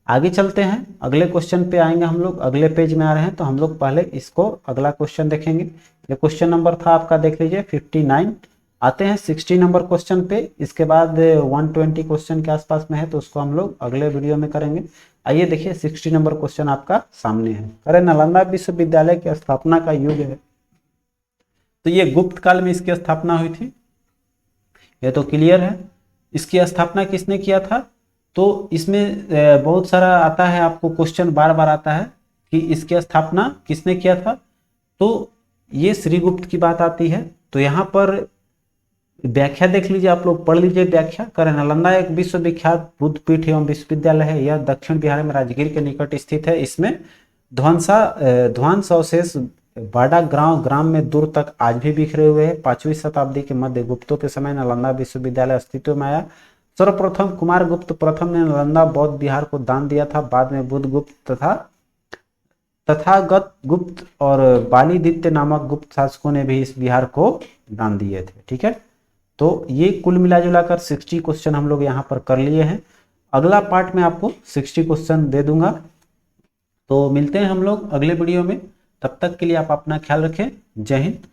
आगे चलते हैं, अगले क्वेश्चन पे आएंगे हम लोग, अगले पेज में आ रहे हैं, तो हम लोग पहले इसको अगला क्वेश्चन देखेंगे। ये क्वेश्चन नंबर था आपका, देख लीजिए 59। आते हैं 60 नंबर क्वेश्चन पे, इसके बाद 120 क्वेश्चन के आसपास में है, तो उसको हम लोग अगले वीडियो में करेंगे। आइए देखिए 60 नंबर क्वेश्चन आपका सामने है। अरे नालंदा विश्वविद्यालय की स्थापना का युग है, तो ये गुप्त काल में इसकी स्थापना हुई थी, ये तो क्लियर है। इसकी स्थापना किसने किया था, तो इसमें बहुत सारा आता है आपको क्वेश्चन, बार बार आता है कि इसकी स्थापना किसने किया था, तो ये श्रीगुप्त की बात आती है। तो यहाँ पर व्याख्या देख लीजिए, आप लोग पढ़ लीजिए व्याख्या करें। नालंदा एक विश्वविख्यात बुद्ध पीठ एवं विश्वविद्यालय है, यह दक्षिण बिहार में राजगीर के निकट स्थित है। इसमें ध्वंस अवशेष बाड़ा ग्राम में दूर तक आज भी बिखरे हुए हैं। 5वीं शताब्दी के मध्य गुप्तों के समय नालंदा विश्वविद्यालय अस्तित्व में आया। सर्वप्रथम कुमार गुप्त प्रथम ने नालंदा बौद्ध विहार को दान दिया था। बाद में बुद्ध गुप्त तथा तथागत गुप्त और बालीदित्य नामक गुप्त शासकों ने भी इस विहार को दान दिए थे, ठीक है। तो ये कुल मिला जुलाकर 60 क्वेश्चन हम लोग यहाँ पर कर लिए हैं। अगला पार्ट में आपको 60 क्वेश्चन दे दूंगा। तो मिलते हैं हम लोग अगले वीडियो में, तब तक के लिए आप अपना ख्याल रखें। जय हिंद।